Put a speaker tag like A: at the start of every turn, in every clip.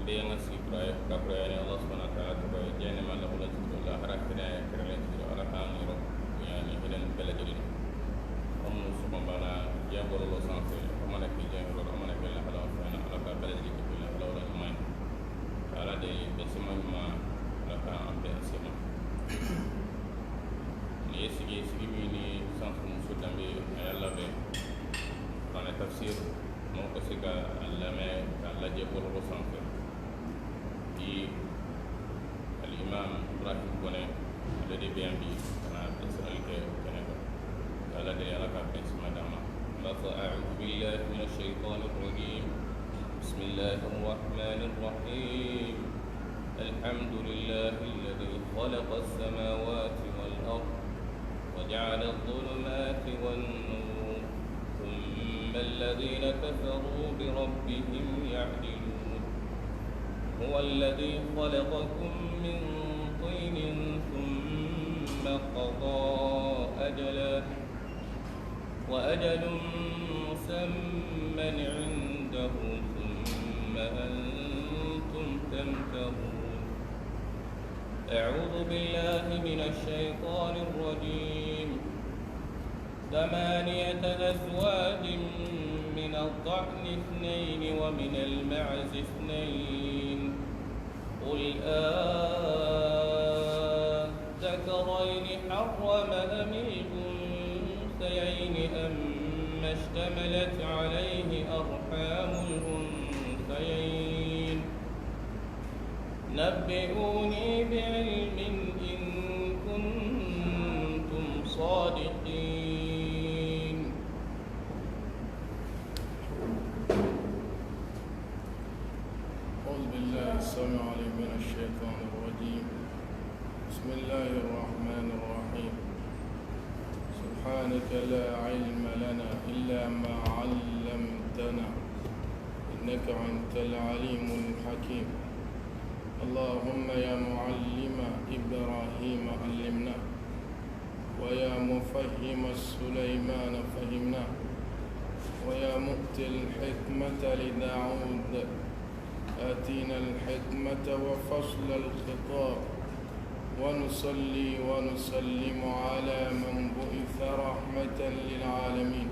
A: yang ngasih kurai kaprai Allah subhanahu wa ta'ala kurai jene man la bulan Allah harakina kerelen tu ala kan ni ro yani hidan bela jadi om subhana ya bollo sanse amana ki jene ro amana bela ala subhana ala ka bela jadi bela ala wala main ala de beseman ma ala ka ambe sema ni sigi ni sanse musu dambe ayalla be kana tafsir mo ko siga allame alla je bollo sanse الإمام إبراهيم كونه الذي بينبي أنا إسرائيل كندا الذي يراك باسم داما أعوذ بالله من الشيطان الرجيم بسم الله الرحمن الرحيم الحمد لله الذي خلق السماوات والأرض وجعل الظلمات والنور ثم الذين كفروا بربهم يعدلون هو الذي خلقكم من طين ثم قضى أجلا وأجل مسمى عنده ثم أنتم تمترون أعوذ بالله من الشيطان الرجيم 8 أزواج من الضأن 2 ومن المعز 2 قل أذكرين حرم أم الأنثيين أما اشتملت عليه أرحام الأنثيين نبئوني بعلم إن كنتم صادقين
B: أعوذ بالله السميع العليم من الشيطان الرجيم بسم الله الرحمن الرحيم سبحانك لا علم لنا إلا ما علمتنا إنك أنت العليم الحكيم اللهم يا معلم إبراهيم علمنا ويا مفهم سليمان فهمنا ويا مؤتي الحكمة لداود آتينا الحكمة وفصل الخطاب ونصلي ونسلم على من بعث رحمة للعالمين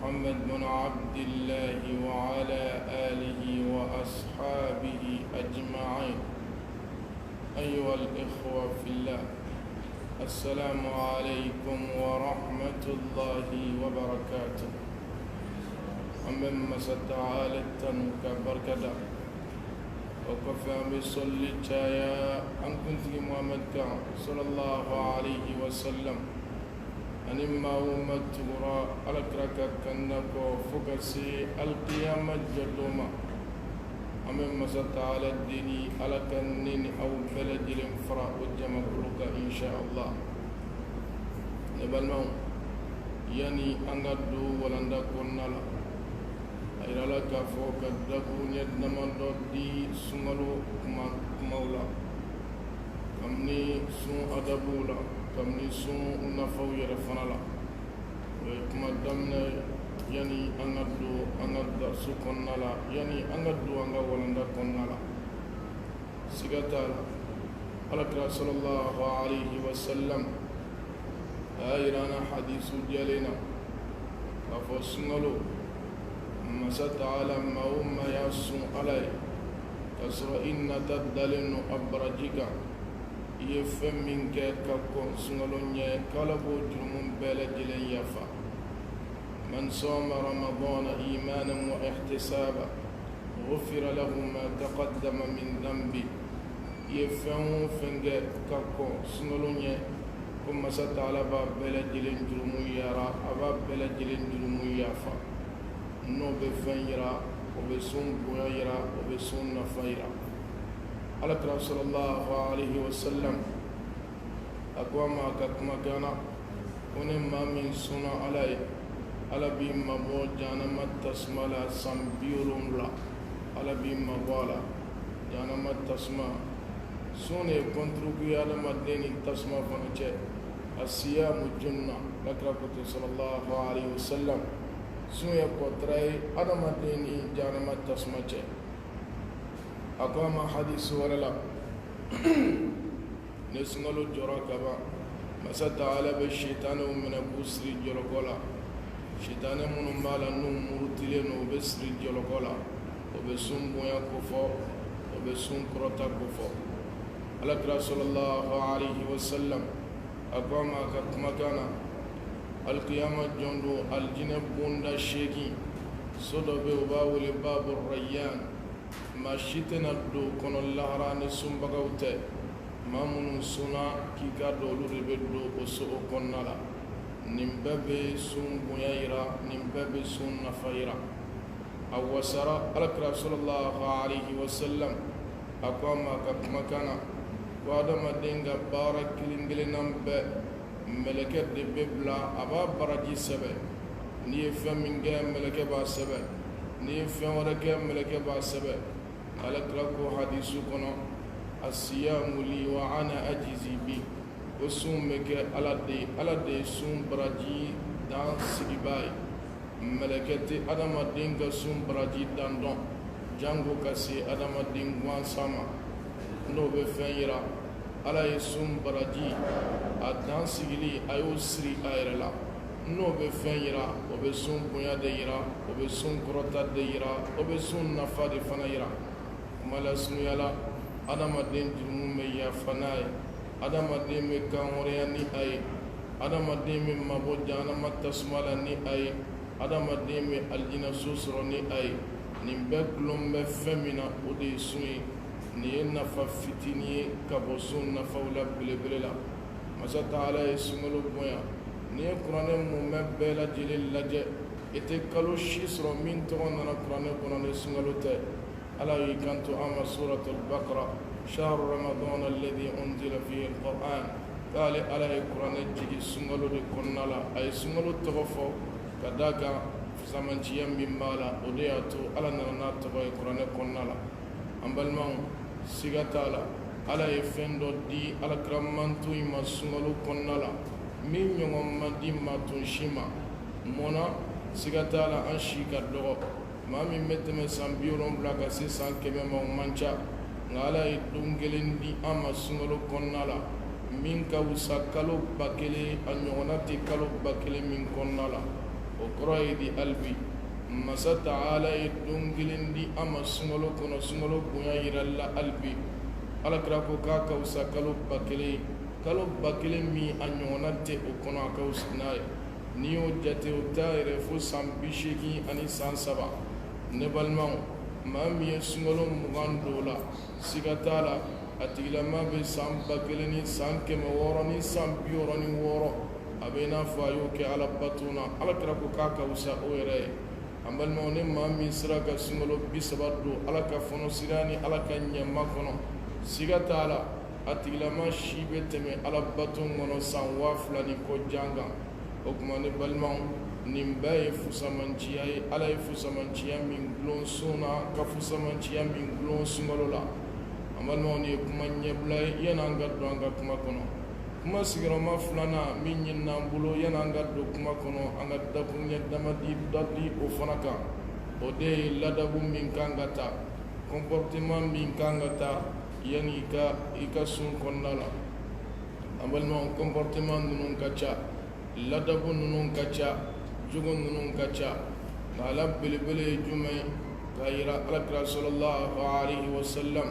B: محمد بن عبد الله وعلى آله وأصحابه أجمعين أيها الإخوة في الله السلام عليكم ورحمة الله وبركاته أمم ستعالى التنك بركة وكفى بصلي جايا أن كنت محمد صلى الله عليه وسلم أن ما أمت تقرأ على كرك كنك فكسي القيامة جدوما أمم ستعالى الدين على كنين أو بلد الانفراء والجمع كلك إن شاء الله نبالمو يعني أنقدو ولندكن نلا irala ka fo ka dabu nyed namando di sungalo maula kamni sun adabula kamni sun nafaw yere fanala kuma damne yani angadda su konnala yani angaddu anga walanda konnala sigata alakra sallallahu alaihi wasallam ayirana hadithu jalena ka fo sungalo مسات على ما ياسون علي كسر إن تدلن أبرجك يفهم منك كقول سنلوني كلبو جرم بلد يفا من صام رمضان إيمانا واحتسابا غفر له ما تقدم من ذنبه يفهم فنك كقول سنلوني كم مسات على باب بلد جرم يرى أباب بلد جرم يفا no be fen yira o be sun boya yira o be sun nafa yira alakira sallallahu alaihi wasallam akwa ma ka kuma gana one ma min suna alai alabi mabo janama tasmala sambiulum la alabi mabala janama tasma sune contribuer ala madeni tasma fanache asiyamu junna alakira sallallahu alaihi wasallam sunya potrai adamadeni janama tasmache أقام حديث ورلا نسنغلو جرا كبا مسات على بالشيطان ومن بسر جلوكولا شيطان من مالا نوم مرتلين وبسر جلوكولا وبسم بويا كفو وبسم كرتا كفو على صلى الله عليه وسلم أقام مكانا القيامة جندو الجنب بوندا شيكي صدو بيوباول باب الريان ما شتنا دو كون الله راني سنبغوته ما من سنا كي كادو لوربدو وسو كونالا نمبابي سن بويايرا نمبابي سن نفايرا أو وسرا الكرا صلى الله عليه وسلم أقام مكانا وادم دينغا بارك لنجلنام ملكة ببلا أبا برجي سبع نيفهم من جام ملكة باسبع نيفهم وركة ملكة باسبع على كلاكو حديثكنا الصيام لي وأنا أجزي بي وسومك على دي سوم برجي دان سيباي ملكة أدم دينغا سوم برجي دان دون جانغو كسي أدم دينغوان سما نو بفنيرا على يسوم برجي أدان سيلي أيو سري أيرلا نو بفنيرا وبسوم بنيا ديرا وبسوم كروتا ديرا وبسوم نفاد فنيرا مالا سنيالا أدم دين جرمو يا فناي أدم دين مكانوريا ني أي أدم دين مبوجانا متسمالا ني أي أدم دين الجنة سوسرو ني أي نبكلم بفمنا ودي سني ni nafa fitini kabosun nafa wala belebela masa taala sungalo boya ni qur'ane mumme bela jilil laje ite kalo shisro min to na qur'ane qur'ane sungalo te ala yikantu ama suratul baqara shahr ramadan alladhi unzila fihi alquran qala ala qur'ane jigi sungalo de konnala ay sungalo tofo kadaka zamanchiyam bimbala odeato ala na to qur'ane konnala ambalman sigatala ala ye fɛn dɔ di alakiramanto in ma sunkalo kɔnɔna la min ɲɔgɔn ma di maa tun si ma mɔna sigatala an si ka dɔgɔ maa min bɛ tɛmɛ san 70 ka se san 100 ma o man ca nka ala ye don kelen di an ma sunkalo kɔnɔna la min ka wusa kalo 1000 a ɲɔgɔnna tɛ kalo 1000 min kɔnɔna la o kɔrɔ ye di alibi masa taala ye don kelen di an ma sunkalo kɔnɔ sunkalo bonya yirala alibi alakira ko k'a ka wusa kalo 1000 min a ɲɔgɔnna tɛ o kɔnɔ a ka wusa n'a ye n'i y'o jate o t'a yɛrɛ fo san 80 ani san 3 ne balimaw maa min ye sunkalo 20 don o la siga t'a la a tigilama bɛ san 1000 ni san 600 ni san 66 a bɛ i n'a fɔ a y'o kɛ ala bato na alakira ko k'a ka wusa o yɛrɛ ye an balimaw ne maa min sera ka sunkalo 30 don ala ka fɔnɔ sira ni ala ka ɲɛma kɔnɔ siga t'a la a tigilama si bɛ tɛmɛ ala bato kɔnɔ san 2000 ni kɔ jan kan o tuma ne balimaw nin bɛɛ ye fusamanciya ye ala ye fusamanciya min gulon sun na ka fusamanciya min gulon sunkalo la an balimaw nin ye kuma ɲɛbila ye yan'an ka don an ka kuma kɔnɔ kuma sigiyɔrɔma 2nan min ɲinina an bolo yan'an ka don kuma kɔnɔ an ka dakuruɲɛ dadi o fana kan o de ye ladabu min kan ka ta comportement min kan ka ta yani i ka sun kɔnɔna la an balimaw comportement ninnu ka ca ladabu ninnu ka ca jogo ninnu ka ca nka ala belebele ye jumɛn k'a yira alakira sallallahu alaihi wasallam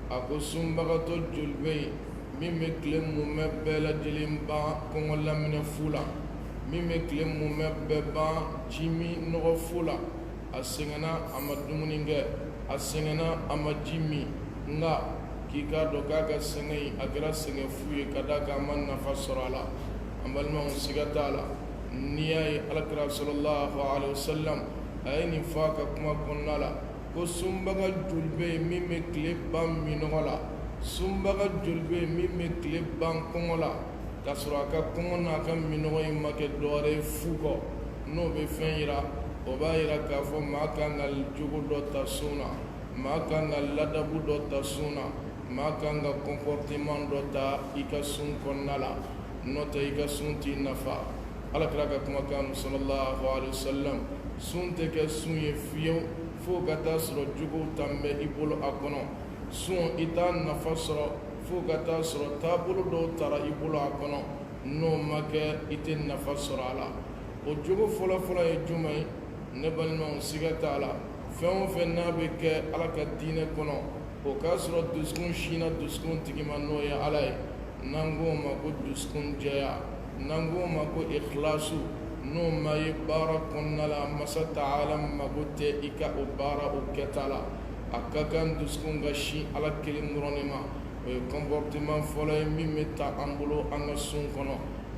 B: a ko sunbagatɔ joli bɛ yen min bɛ tile mumɛ bɛɛ lajɛlen ban kɔngɔ laminɛ fu la min bɛ tile mumɛ bɛɛ ban jimi nɔgɔ fu la a sɛgɛnna a ma dumuni kɛ a sɛgɛnna a ma ji min nka k'i k'a dɔn k'a ka sɛgɛn in a kɛra sɛgɛn fu ye ka da kan a ma nafa sɔrɔ a la an balimaw siga t'a la n'i y'a ye alakira sallallahu alaihi wasallam a ye nin fɔ a ka kuma kɔnɔna la ko sunbaga joli bɛ yen min bɛ tile ban minɔgɔ la sunbaga joli bɛ yen min bɛ tile ban kɔngɔ la k'a sɔrɔ a ka kɔngɔ n'a ka minɔgɔ in ma kɛ dɔwɛrɛ ye fu kɔ n'o bɛ fɛn yira o b'a yira k'a fɔ maa kan ka jogo dɔ ta sun na maa kan ka ladabu dɔ ta sun na maa kan ka comportement dɔ ta i ka sun kɔnɔna la n'o tɛ i ka sun t'i nafa alakira ka kumakan sallallahu alaihi wasallam sun tɛ kɛ sun ye fiyewu fo ka taa sɔrɔ jogow tan bɛ i bolo a kɔnɔ sun i t'a nafa sɔrɔ fo ka taa sɔrɔ taabolo dɔw tara i bolo a kɔnɔ n'o ma kɛ i tɛ nafa sɔrɔ a la. o jogo fɔlɔfɔlɔ ye jumɛn ye ne balimaw siga t'a la fɛn o fɛn n'a bɛ kɛ ala ka diinɛ kɔnɔ o k'a sɔrɔ dusukun sinna dusukun tigi ma n'o ye ala ye n'an k'o ma ko dusukun jɛya n'an k'o ma ko ikhlasu n'o ma ye baara kɔnɔna la masa taala mago tɛ i ka o baara o kɛta la a ka kan dusukun ka sin ala kelen dɔrɔn de ma. o ye comportement fɔlɔ ye min bɛ ta an bolo an ka sun kɔnɔ.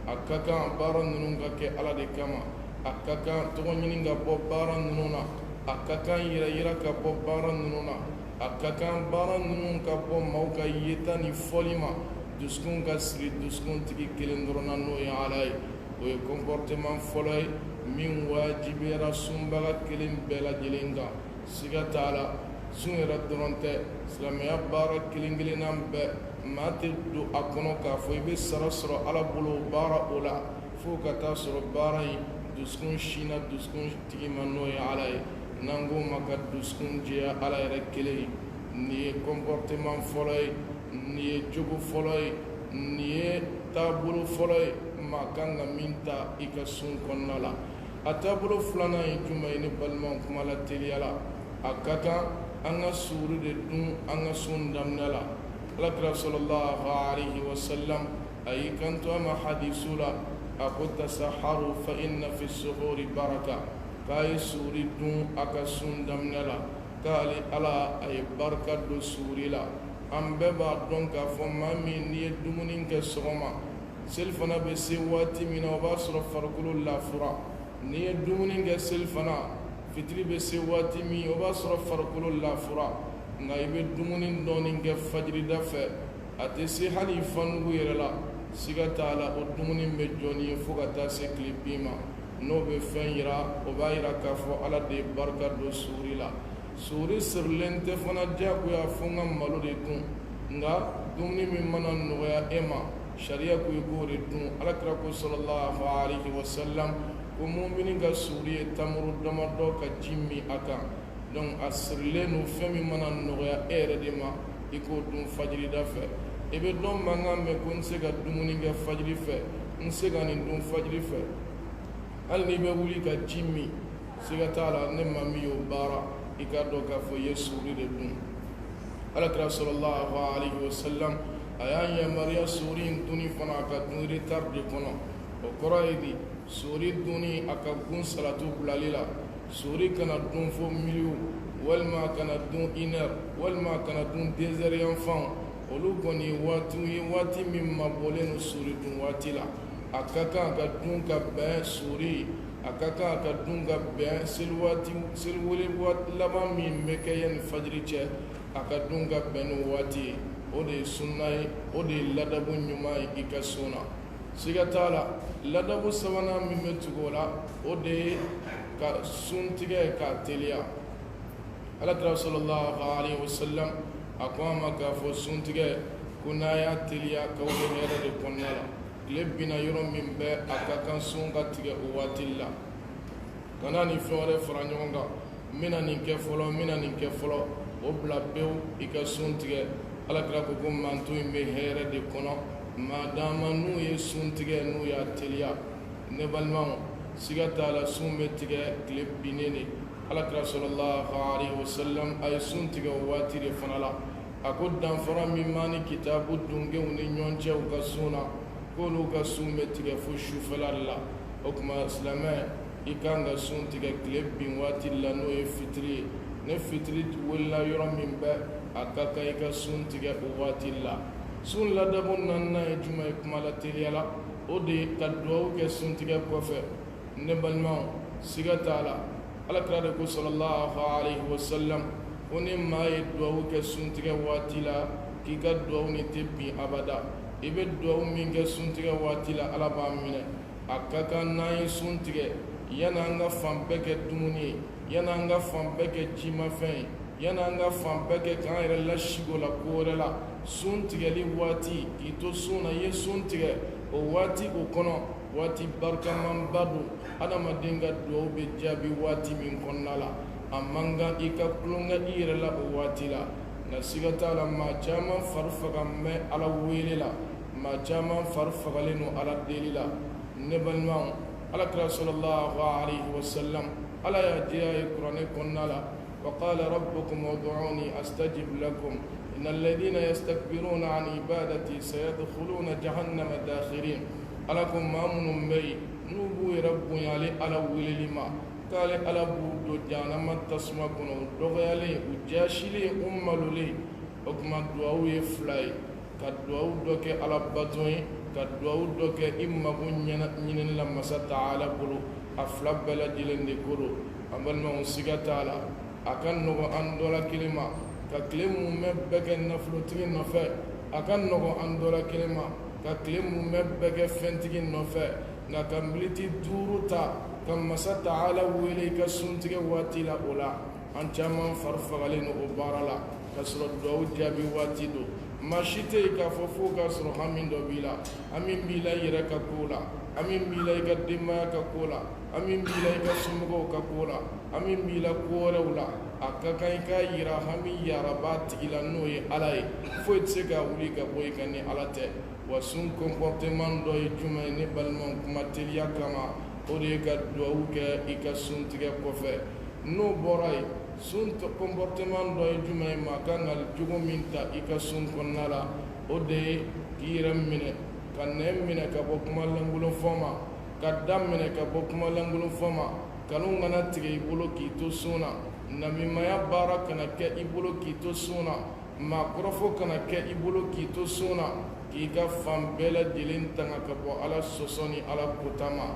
B: a ka kan baara ninnu ka kɛ ala de kama. a ka kan tɔgɔ ɲini ka bɔ baara ninnu na. a ka kan yɛrɛ yira ka bɔ baara ninnu na. a ka kan baara ninnu ka bɔ maaw ka yeta ni fɔli ma dusukun ka siri dusukuntigi kelen dɔrɔn na n'o ye ala ye. o ye comportement fɔlɔ ye min wajibiyara sunbaga kelen bɛɛ lajɛlen kan siga t'a la. sun yɛrɛ dɔrɔn tɛ silamɛya baara kelen kelenna bɛɛ maa tɛ don a kɔnɔ k'a fɔ i bɛ sara sɔrɔ ala bolo baara o la fo ka taa sɔrɔ baara in dusukun sinna dusukun tigi ma n'o ye ala ye. n'an k'o ma ka dusukun jɛya ala yɛrɛ kelen ye. nin ye comportement fɔlɔ ye, nin ye jogo fɔlɔ ye, nin ye taabolo fɔlɔ ye maa kan ka min ta i ka sun kɔnɔna la. a taabolo filanan ye jumɛn ye ne balimaw kuma la teliya la. a ka kan an ka suuri de dun an ka sun daminɛ la. alakira sallallahu alaihi wasallam a y'i kanto a ma hadisu la a ko tasaharu fa inna fi suhuri baraka k'a ye suuri dun a ka sun daminɛ la k'ale ala a ye barika don suuri la. an bɛɛ b'a dɔn k'a fɔ maa min n'i ye dumuni kɛ sɔgɔma selifana bɛ se waati min na o b'a sɔrɔ farikolo lafura. n'i ye dumuni kɛ selifana fitiri bɛ se waati min o b'a sɔrɔ farikolo lafura. nka i bɛ dumuni dɔɔni kɛ fajirida fɛ a tɛ se hali fanugu yɛrɛ la siga t'a la o dumuni bɛ jɔ n'i ye fo ka taa se tile bin ma. n'o bɛ fɛn yira o b'a yira k'a fɔ ala de ye barika don suuri la. suuri sirilen tɛ fana diyagoya fo n ka malo de dun nka dumuni min mana nɔgɔya e ma sariya ko i k'o de dun. alakira ko sallallahu alaihi wasallam ko mumini ka suuri ye tamuru damadɔ ka ji min a kan. donc a sirilen no fɛn min mana nɔgɔya e yɛrɛ de ma i k'o dun fajirida fɛ. i bɛ dɔn mankan mɛn ko n se ka dumuni kɛ fajiri fɛ n se ka nin dun fajiri fɛ hali n'i bɛ wuli ka ji min siga t'a la ne ma min y'o baara i ka dɔn k'a fɔ i ye suuri de dun. alakira sallallahu alaihi wasallam a y'a yamaruya suuri in dunni fana a ka dun retard de kɔnɔ. o kɔrɔ ye di suuri dunni a ka gun salatu bilali la. suuri kana dun fo milieu walima kana dun 1 heure walima kana dun 2 heures yan fan olu kɔni ye waatiw ye waati min mabɔlen no suuri dun waati la. a ka kan ka dun ka bɛn suuri a ka kan ka dun ka bɛn seliwele waati laban min bɛ kɛ yanni fajiri cɛ a ka dun ka bɛn n'o waati ye. o de ye sunna ye o de ye ladabu ɲuman ye i ka sun na siga t'a la. ladabu sabanan min bɛ tugu o la o de ye ka sun tigɛ k'a teliya. alakira sallallahu alaihi wasallam a ko an ma k'a fɔ sun tigɛ ko n'a y'a teliya k'aw bɛ hɛrɛ de kɔnɔna la. tile binna yɔrɔ min bɛ a ka kan sun ka tigɛ o waati la. kana nin fɛn wɛrɛ fara ɲɔgɔn kan n bɛna nin kɛ fɔlɔ n bɛna nin kɛ fɔlɔ o bila pewu i ka sun tigɛ. alakira ko ko manto in bɛ hɛrɛ de kɔnɔ madama n'u ye sun tigɛ n'u y'a teliya. ne balimaw siga t'a la sun bɛ tigɛ tile binnen de. alakira sallallahu alaihi wasallam a ye sun tigɛ o waati de fana la. a ko danfara min b'a ni kitabu dunkew ni ɲɔgɔn cɛ u ka sun na k'olu ka sun bɛ tigɛ fo sufɛla de la. o tuma silamɛ i kan ka sun tigɛ tile bin waati la n'o ye fitiri ye. ne fitiri wulila yɔrɔ min bɛ a ka kan i ka sun tigɛ o waati la. sun ladabu naaninan ye jumɛn ye kuma la teliya la o de ye ka duwawu kɛ sun tigɛ kɔfɛ. ne balimaw siga t'a la alakira de ko sallallahu alaihi wasallam ko ni maa ye duwawu kɛ sun tigɛ waati la k'i ka duwawu ni tɛ bin abada. i bɛ duwawu min kɛ sun tigɛ waati la ala b'a minɛ. a ka kan n'an ye sun tigɛ yanni an ka fan bɛɛ kɛ dumuni ye yanni an ka fan bɛɛ kɛ jimafɛn ye yanni an ka fan bɛɛ kɛ k'an yɛrɛ lasigo la ko wɛrɛ la. sun tigɛli waati k'i to sun na i ye sun tigɛ o waati o kɔnɔ waati barikamanba don. adamaden ka duwawu bɛ jaabi waati min kɔnɔna la. a man kan i ka tulonkɛ i yɛrɛ la o waati la. نسيغتا لما جاما فرفقا ما على ويللا ما جاما فرفقا لنو على الدليلا نبل ما على صلى الله عليه وسلم على يجيا يقرن كنلا وقال ربكم ادعوني استجب لكم ان الذين يستكبرون عن عبادتي سيدخلون جهنم داخرين علىكم مامن بي نوبو رب يالي على وللما قال على بود جهنم تسمكن دوغيالي وجاشلي املولي وكما دعوا يفلاي كدعوا دوك على بطوي كدعوا دوك اما بنين لما تعالى بلو افلب بلجلن دكرو أمبل ما نسيجا تعالى أكن نو أندولا كلمة ككلم مبكى النفلو تين نفع أكن نو أندولا كلمة ككلم مبكى فنتين نفع نكملتي دوروتا كما ستعالى وليك سنتك واتلا أولا أنجما فرفغلين أبارلا كسر الدعوة جابي واتدو ماشيتي كفوفو كسر همين دوبيلا أمين بيلا يركا كولا أمين بيلا يقدما كولا أمين بيلا يكسمغو كولا أمين بيلا كولا أكاكاي كايرا همي ياربات إلى نوي علي فوتسيكا وليكا بويكاني علاتي وسون كومبورتمان دوي جمعي نبالمون كماتيليا كما أوريكا دووكا إكا سنتيكا كوفي نو بوراي سنت كومبورتمان دوي جمعي ما كان الجوغو منتا إكا سن كنالا أودي كيرم مني كنم مني كبوكما لنغولو فوما كدام مني كبوكما لنغولو فوما كالونغانا تيكي بولو كيتو سونا نمي مايا بارا كنا كي إبولو كيتو سونا ما كرفو كنا كي إبولو كيتو سونا كيكا فامبيلا ديلين تنغا كبو على سوسوني على كوتاما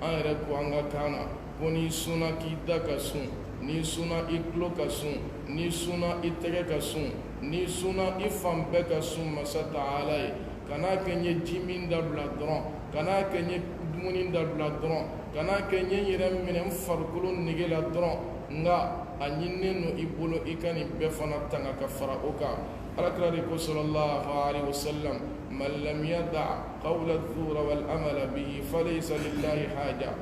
B: أنرى كوانغا كانا كوني سونا كيدا كسون ni suna iklo kasun ni suna itege kasun ni suna ifambe kasun masata alai kana kenye jimin da bladron kana kenye dumunin da bladron kana kenye yiram minen farkulun nigela dron nga anyinne no ibolo ikani befana tanga kafara oka alakrari ko sallallahu alaihi wasallam man lam yada qawla adh-dhura wal amala bihi falaysa lillahi haja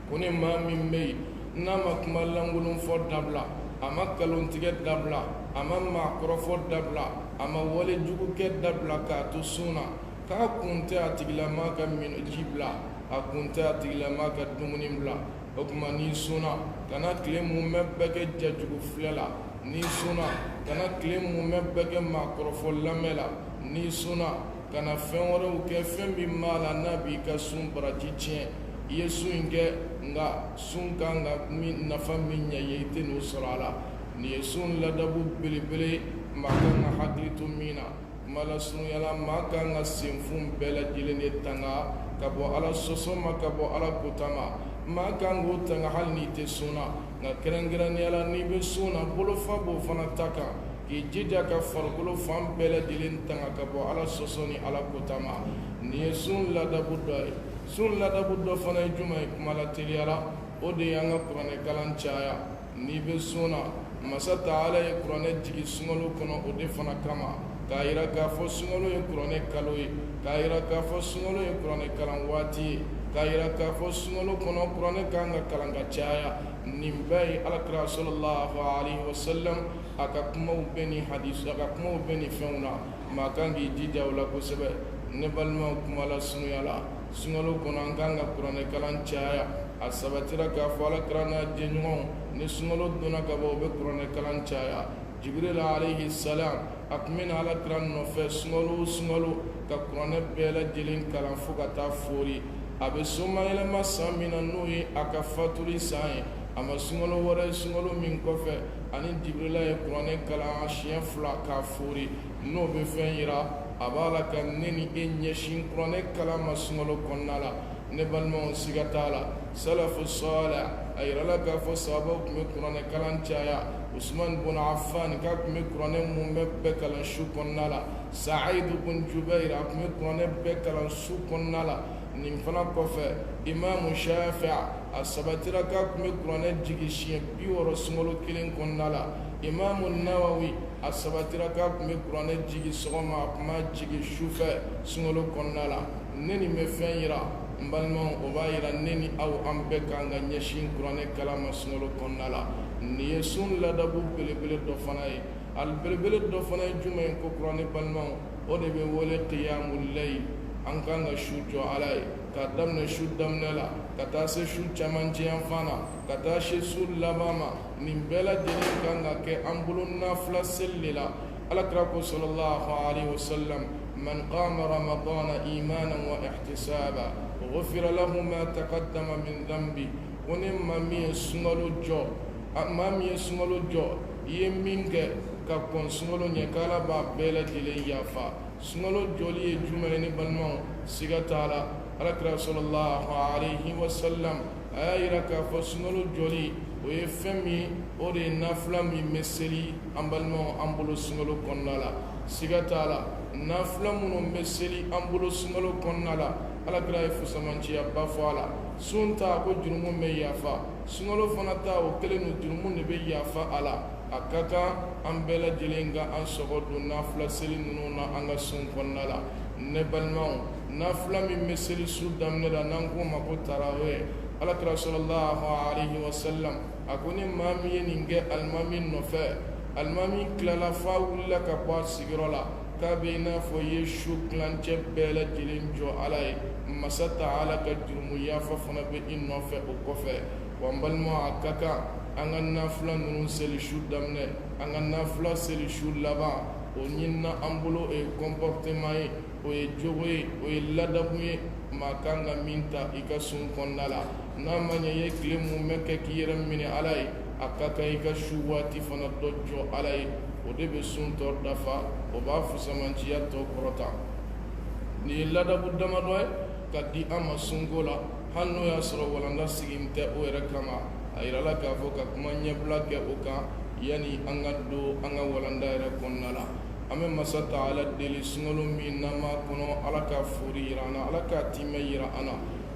B: kuni ma min may nama kumalangulun fo dabla ama kalon tige dabla ama makrofo dabla ama wale jugu ke dabla ka to suna ka kunte atigla maka min jibla akunte atigla maka dumunimla okuma ni suna kana klemu mebeke jajugu flela ni suna kana klemu mebeke makrofo lamela ni suna kana fenwore ke fembi mala nabi ka sun barati chen yesu inge nga sunka nga min nafa min nya yete no sorala ni yesun la dabu bilibili maka nga haklitu mina mala sunu yala maka nga sinfum bela jilene tanga kabo ala soso makabo ala kutama maka ngo tanga hal ni te suna nga kerengiran yala ni be suna bolo fabo fana taka ki jida ka farkulo fam bela jilene tanga kabo ala soso ni ala kutama ni yesun la dabu dai sun lada buddo fana jumay kumala tiliyala o de yanga qur'ane kalan caya ni be suna masa taala ye qur'ane jigi sungalo kono o de fana kama kaira ka fo sungalo ye qur'ane kaloyi kaira ka fo sungalo ye qur'ane kalan wati kaira ka fo sungalo kono qur'ane kanga kalanga caya nimbay alakra sallallahu alaihi wasallam aka kuma beni hadis aka kuma beni feuna makangi jidawla ko sebe ne balma kumala sunuyala sungalo kono an kan ka kuranɛ kalan caya a sabatira k'a fɔ alakira n'a jɛɲɔgɔnw ni sungalo donna ka bɔ u bɛ kuranɛ kalan caya jibril alayhi salam a tun bɛ na alakira nɔfɛ sungalo o sungalo ka kuranɛ bɛɛ lajɛlen kalan fo ka taa fori a bɛ somayɛlɛma san min na n'o ye a ka fatuli san ye a ma sungalo wɛrɛ sungalo min kɔfɛ ani jibrila ye kuranɛ kalan siɲɛ 2 k'a fori n'o bɛ fɛn yira a b'a la ka ne ni e ɲɛsin kuranɛ kalan ma sungalo kɔnɔna la ne balimaw siga t'a la salafu salih a yirala k'a fɔ sahabaw tun bɛ kuranɛ kalan caya usman bun affan k'a tun bɛ kuranɛ mun bɛɛ kalan su kɔnɔna la sa'id bun jubair a tun bɛ kuranɛ bɛɛ kalan su kɔnɔna la nin fana kɔfɛ imamu shafi'a a sabatira k'a tun bɛ kuranɛ jigi siɲɛ 60 sungalo kelen kɔnɔna la imamu nawawi a sabatira k'a tun bɛ kuranɛ jigi sɔgɔma a tun b'a jigi sufɛ sungalo kɔnɔna la ne nin bɛ fɛn yira n balimaw o b'a yira ne ni aw an bɛɛ kan ka ɲɛsin kuranɛ kalan ma sungalo kɔnɔna la nin ye sun ladabu belebele dɔ fana ye albelebele do fana jumain ko qur'ani balma o de be wole qiyamul layl an kan ga shujo alai ka damne shu damne la ka ta se shu chamanci an fana ka ta she su labama nin bela jeni kan ga ke ambulun nafla sellila alakra ko sallallahu alaihi wasallam man qama ramadan imanan wa ihtisaba ghufira lahu ma taqaddama min dhanbi onim mami sungalo jo mami sungalo jo yeminge ka kon sungalo nyakala ba bela jeli yafa sungalo joli jumani balma sigatala alakra sallallahu alaihi wasallam ayira ka fo sungalo joli o ye femi o de nafla mi meseli ambalma ambulo sungalo konnala sigatala nafla muno meseli ambulo sungalo konnala alakra fusamanci abba fala sunta ko jurumu me yafa sungalo fanata o kelenu jurumu ne be yafa ala akaka ambela jelenga an sogodu nafla seli nunu na anga sun konnala ne balmaw nafla mi meseli su damne da nanko mako tarawe alakra sallallahu alaihi wasallam akoni mami ninge almami nofe almami klala fa wulla ka ba sigirola kabina fo yeshu klanche bela jelen jo alai masata ala ka jurumu yafa fana be innofe o kofe wambalma akaka anga nafla nunu seli shu damne anga nafla seli shu laba o nyinna ambulo e comportement o e jogo o e ladabu makanga minta ika sun konnala namanya ye klemu meke kiyere mini alai akaka ika shu wati fana dojo alai o de be sun tor dafa o ba fusamanci to korota ni ladabu damadoy kadi ama sungola hanno ya soro walanda sigimte o era kama ayirala ka fo ka kuma ɲɛbila kɛ o kan yani an ka do an ka walanda yɛrɛ kɔnɔna la an bɛ masa taala deli sunkalo min n'an b'a kɔnɔ ala ka fori yira an na ala ka timɛ yira an na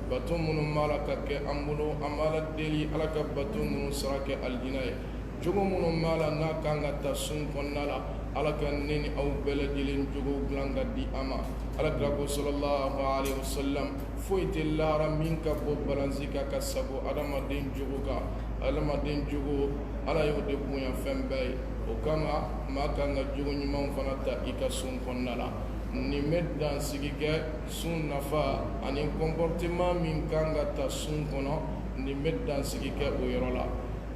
B: bato minnu b'a la ka kɛ an bolo an b'a la deli ala ka bato ninnu sara kɛ alijinɛ ye jogo minnu b'a la n'a kan ka ta sun kɔnɔna la ala ka ne ni aw bɛɛ lajɛlen jogo dilan ka di an ma alakira ko sallallahu alaihi wasallam foyi tɛ lahara min ka bɔ balansi kan ka sago adamaden jogo kan adamaden jogo ala y'o de bonya fɛn bɛɛ ye o kama maa kan ka jogo ɲumanw fana ta i ka sun kɔnɔna la nin bɛ dansigi kɛ sun nafa ani comportement min kan ka ta sun kɔnɔ nin bɛ dansigi kɛ o yɔrɔ la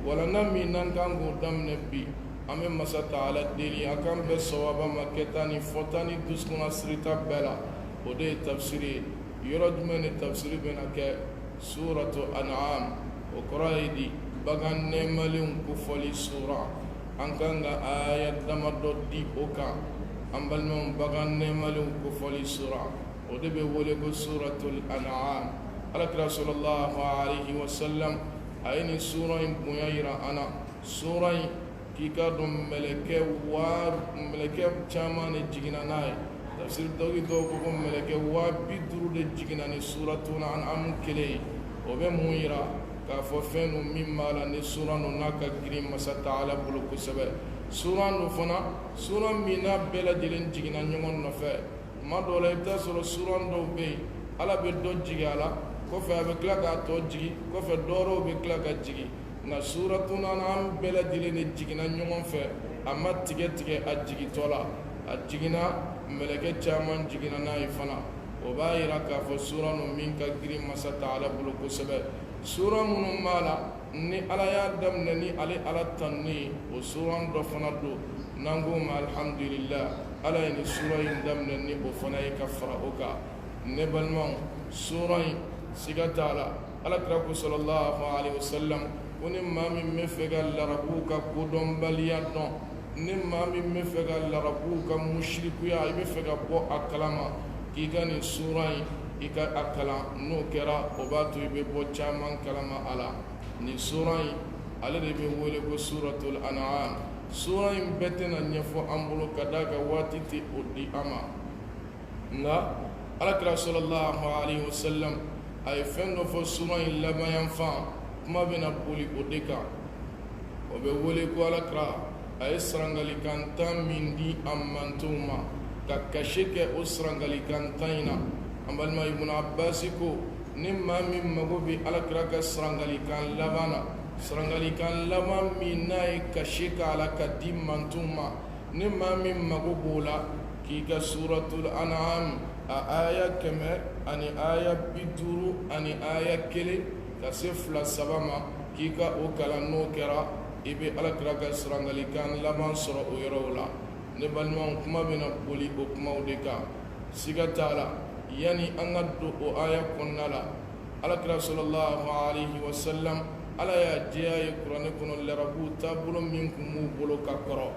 B: walanda min n'an kan k'o daminɛ bi an bɛ masa taala deli a kan bɛɛ sawaba ma kɛta ni fɔta ni dusukun sirita bɛɛ la o de ye tafsiri ye yɔrɔ jumɛn ni tafsiri bɛna kɛ suratu an'am o kɔrɔ ye di bagan nɛɛmalenw kofɔli sura an kan ka aya damadɔ di o kan an balimaw bagan nɛɛmalenw kofɔli sura o de bɛ wele ko suratul an'am alakira sallallahu alaihi wasallam a ye nin sura in bonya yira an na sura in k'i ka dɔn mɛlɛkɛ caman de jiginna n'a ye tafsir dɔw ko mɛlɛkɛ 50 de jiginna ni suratul an'am kelen ye o bɛ mun yira k'a fɔ fɛn ninnu min b'a la ni sura ninnu n'a ka girin masa taala bolo kosɛbɛ sura ninnu fana sura min n'a bɛɛ lajɛlen jiginna ɲɔgɔn nɔfɛ tuma dɔw la i bɛ taa sɔrɔ sura dɔw bɛ yen ala bɛ dɔ jigin a la kɔfɛ a bɛ tila k'a tɔ jigin kɔfɛ dɔ wɛrɛw bɛ tila ka jigin nka suratul an'am bɛɛ lajɛlen de jiginna ɲɔgɔn fɛ a ma tigɛ tigɛ a jigintɔ la a jiginna mɛlɛkɛ caman jiginna n'a ye fana o b'a yira k'a fɔ sura ninnu min ka girin masa taala bolo kosɛbɛ sura minnu b'a la ni ala y'a daminɛ ni ale ala tanni ye o sura dɔ fana don n'an ko ma alhamdulillah ala ye nin sura in daminɛ ni o fana ye ka fara o kan ne balimaw sura in siga t'a la alakira ko sallallahu alaihi wasallam ko ni maa min bɛ fɛ ka larabuw ka kodɔnbaliya dɔn ni maa min bɛ fɛ ka larabuw ka musirikuya i bɛ fɛ ka bɔ a kalama k'i ka nin sura in i ka a kalan n'o kɛra o b'a to i bɛ bɔ caman kalama a la nin sura in ale de bɛ wele ko suratul an'am sura in bɛɛ tɛna ɲɛfɔ an bolo ka d'a kan waati tɛ o di an ma nka alakira sallallahu alaihi wasallam a ye fɛn dɔ fɔ sura in laban yan fan kuma bɛna boli o de kan o bɛ wele ko alakira a ye sarangalikantan min di a mantow ma ka kasi kɛ o sarangalikantan in na an balima ibn abbas ko ni maa min mago bɛ alakira ka sarangalikan laban na sarangalikan laban min n'a ye kasi k'a la ka di mantow ma نما من مقبولا كيك سورة الأنعام آية كما أني آية بدرو أني آية كلي كسفل سبما كيكا وكلا نوكرا إبي ألكرا سرانغالي كان لمن سر ويرولا نبالما كما بنا بولي وكما ودكا سيغتالا يعني أنغدو آية كنالا ألكرا صلى الله عليه وسلم على يا جاي قرآن كن لربو تابلو منكم بولو كاكرو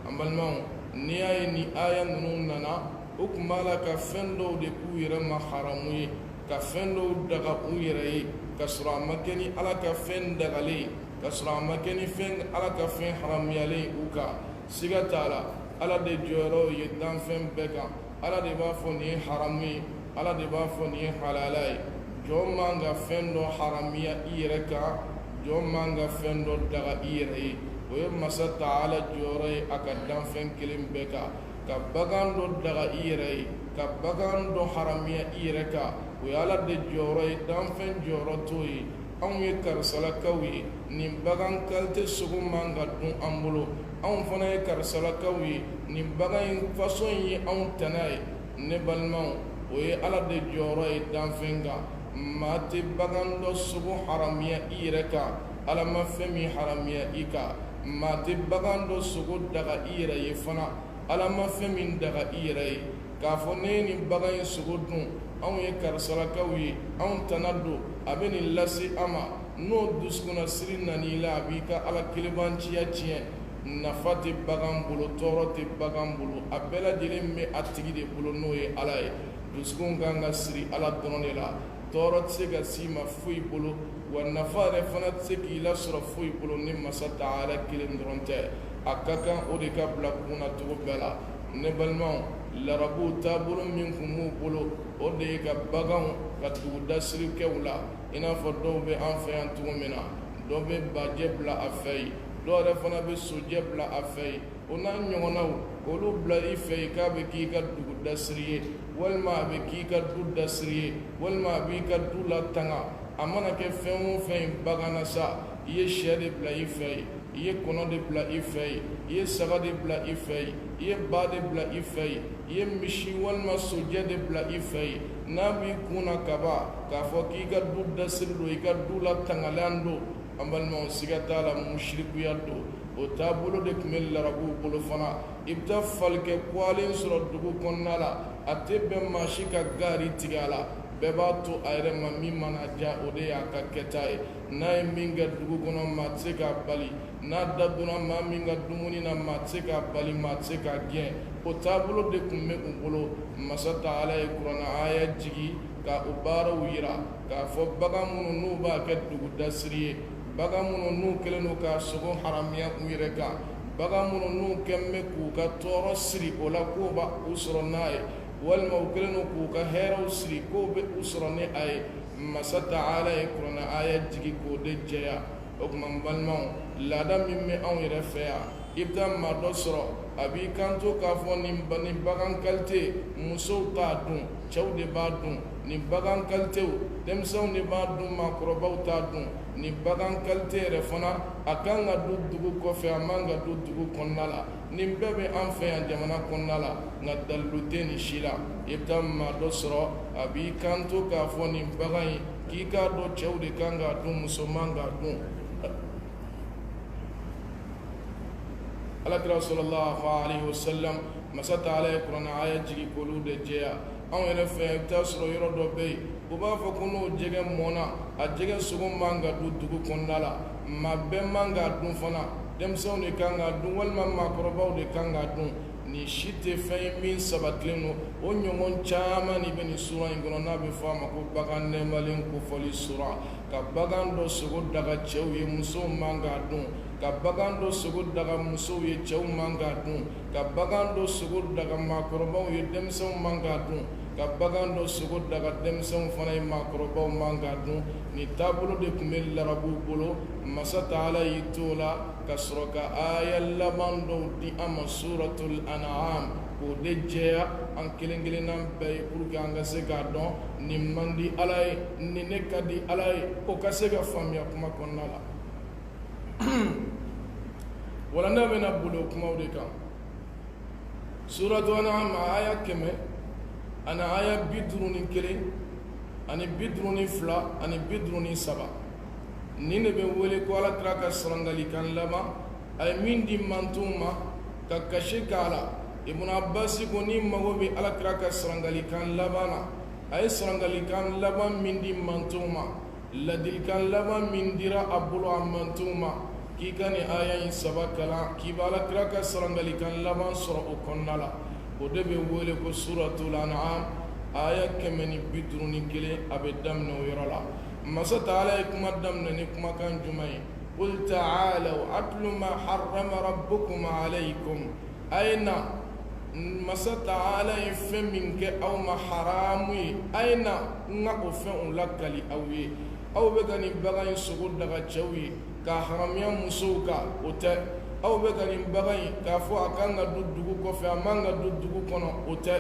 B: أمالما نياي ني آية نوننا وكما لك فندو دكو يرما حرامي كفندو دغا ويري كسرا مكني على كفن دغالي كسرا مكني فن على كفن حرامي علي وكا سيغتالا على دي جورو يدان فن بكا على دي بافوني حرامي على دي بافوني حلالاي جومانغا فندو حرامي إيركا جومانغا فندو دغا إيري ويما ستعالى جوري أكدام فن كلم بكا كبغاندو دغا إيري كبغاندو حرامي إيركا ويالا دي جوري دام فن جورو توي أو يكرسلكوي نبغان كالت سغو مانغا دون أمبلو أو فنا يكرسلكوي نبغان فاسوي أو تناي نبالمو ويالا دي جوري دام فنغا ما تبغاندو سغو حرامي إيركا على ما فمي حرامي إيكا ما تبغاندو سغو دغا إيري فنا على ما فمي دغا إيري كافونيني بغاين سغو دون أو يكرسلكوي أو تندو أبن اللسي أما نو دسكنا سرنا نيلا بيكا على كلبان تيا نفاتي بغان بلو تورتي بغان بلو أبلا جلمي أتيجي بلو نوي على دسكون غانغا سري على دونيلا تورت سيغا سيما فوي بلو والنفار فنات سيكي لسر فوي بلو نما ستعالى كلم درونتي أكاكا أوديكا بلاكونا توبلا نبالمون لربو تابلو منكم بلو أوديكا بغان كتو دسري كولا إنا فدو بي أنفيان تومنا دو بي باجب لا أفاي دو رفنا بي سجب لا أفاي ونا نيوناو كولو بلا إفاي كابي كيكا دو دسري والما بي كيكا دو دسري والما بي كا دو لا تنغا أمانا كفين فين بغانا سا يشاري بلا إفاي ye kono de bla ifay ye saga de bla ifay ye ba de bla ifay ye mishi walma soja de bla ifay nabi kuna kaba ka fo ki ga dudda sirru ga dula tangalando ambal mo sigata la mushriku yaddo o tabulo de kmel rabu bulu fana ibta falke kwalin sura dugu konnala atebe mashika gari tigala bebato ayre mami mana ja ode ya ka ketai na minga dugu kono matseka bali na daduna ma minga dumuni na matseka bali matseka gen o tabulo de kumme bulu masata ala qur'an aya jigi ka ubara wira ka fo baga munu nu ba ke dugu dasriye baga munu nu keleno ka sogo haramiya wira ka baga munu nu kemme ku ka toro sri ola ko ba usro nae والما وكلنا كوكا هيرو سري كوب أسرني أي ما ستعالى يكون آية تجي كود جيا أكمل بالماء لا دم يمي أو يرفع إبدا ما دسرة أبي كانتو كافون نبني بعان كالتي مسو تادون شو دبادون نبعان كالتو دمسو نبادون ما كرباو تادون نبعان كالتي رفنا أكان غدود دبو كوفي أمان غدود دبو كنالا نببي أنفيا جمانا كنالا نادلوتين شيلا إبدا ما دسرة أبي كانتو كافون نبعان كيكا دو شو دكان غدون مسو مان غدون alakira sallallahu alayhi wa sallam masata ala kuran aya jigi kolu de jeya an yɛrɛ fɛ i bɛ taa sɔrɔ yɔrɔ dɔ bɛ yen u b'a fɔ ko n'o jɛgɛ mɔna a jɛgɛ sogo man ka dun dugu kɔnɔna la maa bɛɛ man ka dun fana denmisɛnw de kan ka dun walima maakɔrɔbaw de kan ka dun ni si tɛ fɛn ye min sabatilen don o ɲɔgɔn caman de bɛ nin sura in kɔnɔ n'a bɛ fɔ a ma ko bagan nɛmalen kofɔli sura ka bagan dɔ sogo daga cɛw ye musow man ka dun ka bagan dɔ sogo daga musow ye cɛw man ka dun ka bagan dɔ sogo daga maakɔrɔbaw ye denmisɛnw man ka dun ka bagan dɔ sogo daga denmisɛnw fana ye maakɔrɔbaw man ka dun ni taabolo de tun bɛ larabuw bolo masa taala y'i to o la ka sɔrɔ ka aya laban dɔw di an ma suratul an'am k'o de jɛya an kelen kelenna bɛɛ ye pour que an ka se k'a dɔn nin man di ala ye nin ne ka di ala ye o ka se ka faamuya kuma kɔnɔna la wala n'a bɛna boli o kumaw de kan suratu an'am aya keme ana aya bidruni kelen ani bidruni fila ani bidruni saba ni ne be wele ko ala kira ka sarangali kan lama ay min di mantuma ka kashe kala ibn abbas ko ni mago be ala kira ka sarangali kan labana ay sarangali kan laba min di mantuma ladil kan laba min dira abulu amantuma ki kani aya in sabakala ki bala kira ka sarangali kan laba sura o konnala o de be wele ko suratul an'am aya kemeni bidruni kele abe damno yorala masa taala kuma damna ni kuma kan jumai qul ta'alu atlu ma harrama rabbukum alaykum aina masa taala feminke aw ma haramu aina nga o fe on lakali awi aw be gani bagay sugu daga chawi ka haramiya musuka ote aw be gani bagay ka fo akanga duddugu ko fe amanga duddugu kono ote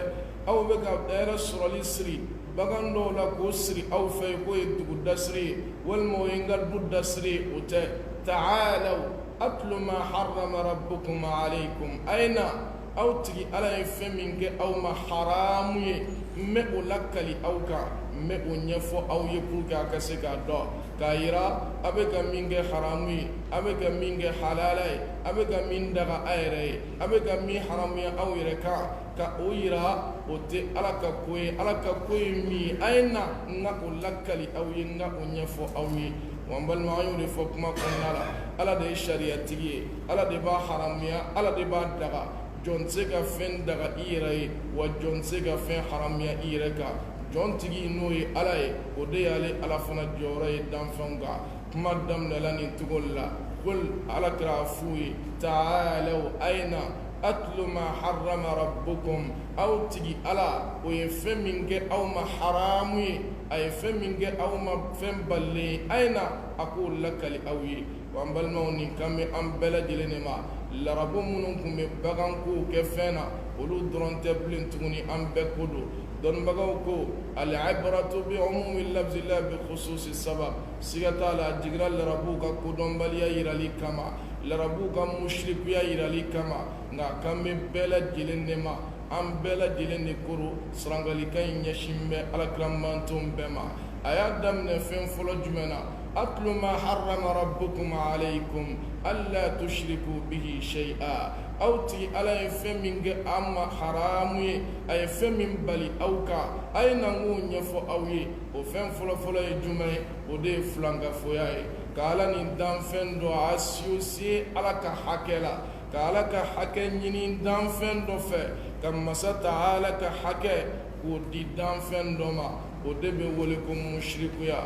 B: aw be ka dara surali sri bagando la ko sri aw fe ko dugu dasri wal mo inga dudasri ote ta'alu atlu ma harrama rabbukum alaykum aina aw tigi ala feminke aw ma haramu me ulakali aw ka me o ɲɛfɔ aw ye pour que a ka se k'a dɔn k'a yira a bɛ ka min kɛ haramu ye a bɛ ka min kɛ halala ye a bɛ ka min daga a yɛrɛ ye a bɛ ka min haramu ye aw yɛrɛ kan ka o yira o tɛ ala ka ko ye ala ka ko ye min ye a ye na n ka o lakali aw ye n ka o ɲɛfɔ aw ye wa n balima an y'o de fɔ kuma kɔnɔna la ala de ye sariyatigi ye ala de b'a haramuya ala de b'a daga jɔn tɛ se ka fɛn daga i yɛrɛ ye wa jɔn tɛ se ka fɛn haramuya i yɛrɛ kan jɔn tigi n'o ye ala ye o de y'ale ala fana jɔyɔrɔ ye danfɛnw kan kuma daminɛla nin cogo la qul ala kɛra a f'u ye ta'alaw ayna atlu ma harrama rabbukum aw tigi ala o ye fɛn min kɛ aw ma haramu ye a ye fɛn min kɛ aw ma fɛn balilen ye ayna a k'o lakali aw ye wa n balimaw nin kan bɛ an bɛɛ lajɛlen de ma larabu minnu tun bɛ bagankow kɛ fɛn na olu dɔrɔn tɛ bilen tuguni an bɛɛ ko don dɔnnibagaw ko al-ibratu bi umumi lafzi la bi khususi sabab siga t'a la a jigira larabuw ka kodɔnbaliya yirali kama larabuw ka mushrikuya yirali kama nka kan bɛ bɛɛ lajɛlen de ma an bɛɛ lajɛlen de koro sarangalikan in ɲɛsin bɛ alakira mantonw bɛɛ ma a y'a daminɛ fɛn fɔlɔ jumɛn na atlu ma harrama rabbukum alaykum alla tushriku bihi shay'a aw tigi ala ye fɛn min kɛ an ma haramu ye a ye fɛn min bali aw kan a ye na k'o ɲɛfɔ aw ye o fɛn fɔlɔfɔlɔ ye jumɛn ye o de ye filankafoya ye ka ala nin danfɛn dɔ asiyose ala ka hakɛ la ka ala ka hakɛ ɲini danfɛn dɔ fɛ ka masa ta ala ka hakɛ k'o di danfɛn dɔ ma o de bɛ wele ko mushrikuya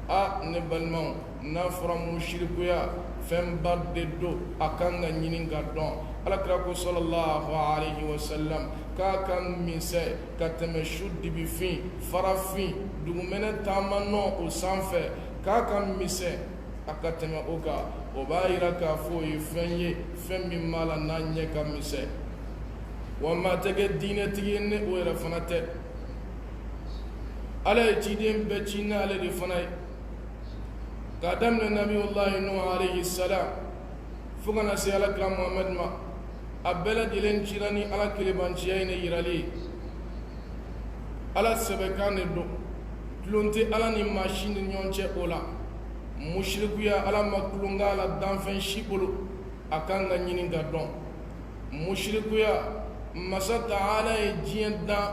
B: a ne balimaw n'a fɔra mushrikuya fɛnba de don a kan ka ɲini ka dɔn alakira ko sallallahu alayhi wa sallam k'a ka misɛ ka tɛmɛ su dibifin farafin dugumɛnɛ taama nɔ o sanfɛ k'a ka misɛ a ka tɛmɛ o kan o b'a yira k'a fɔ o ye fɛn ye fɛn min b'a la n'a ɲɛ ka misɛ wa maa tɛ kɛ diinɛtigi ye ne o yɛrɛ fana tɛ ala ye ciden bɛɛ ci n'ale de fana ye k'a daminɛ nabiyullahi nuhu alayhi salam fo ka na se alakira muhamad ma a bɛɛ lajɛlen cira ni ala kelebanciya ye ne yirali ye ala sɛbɛkan de don tulon tɛ ala ni maa si ni ɲɔgɔn cɛ o la mushrikuya ala ma tulon k'a la danfɛn si bolo a kan ka ɲini ka dɔn mushrikuya masa ta'ala ye diɲɛ dan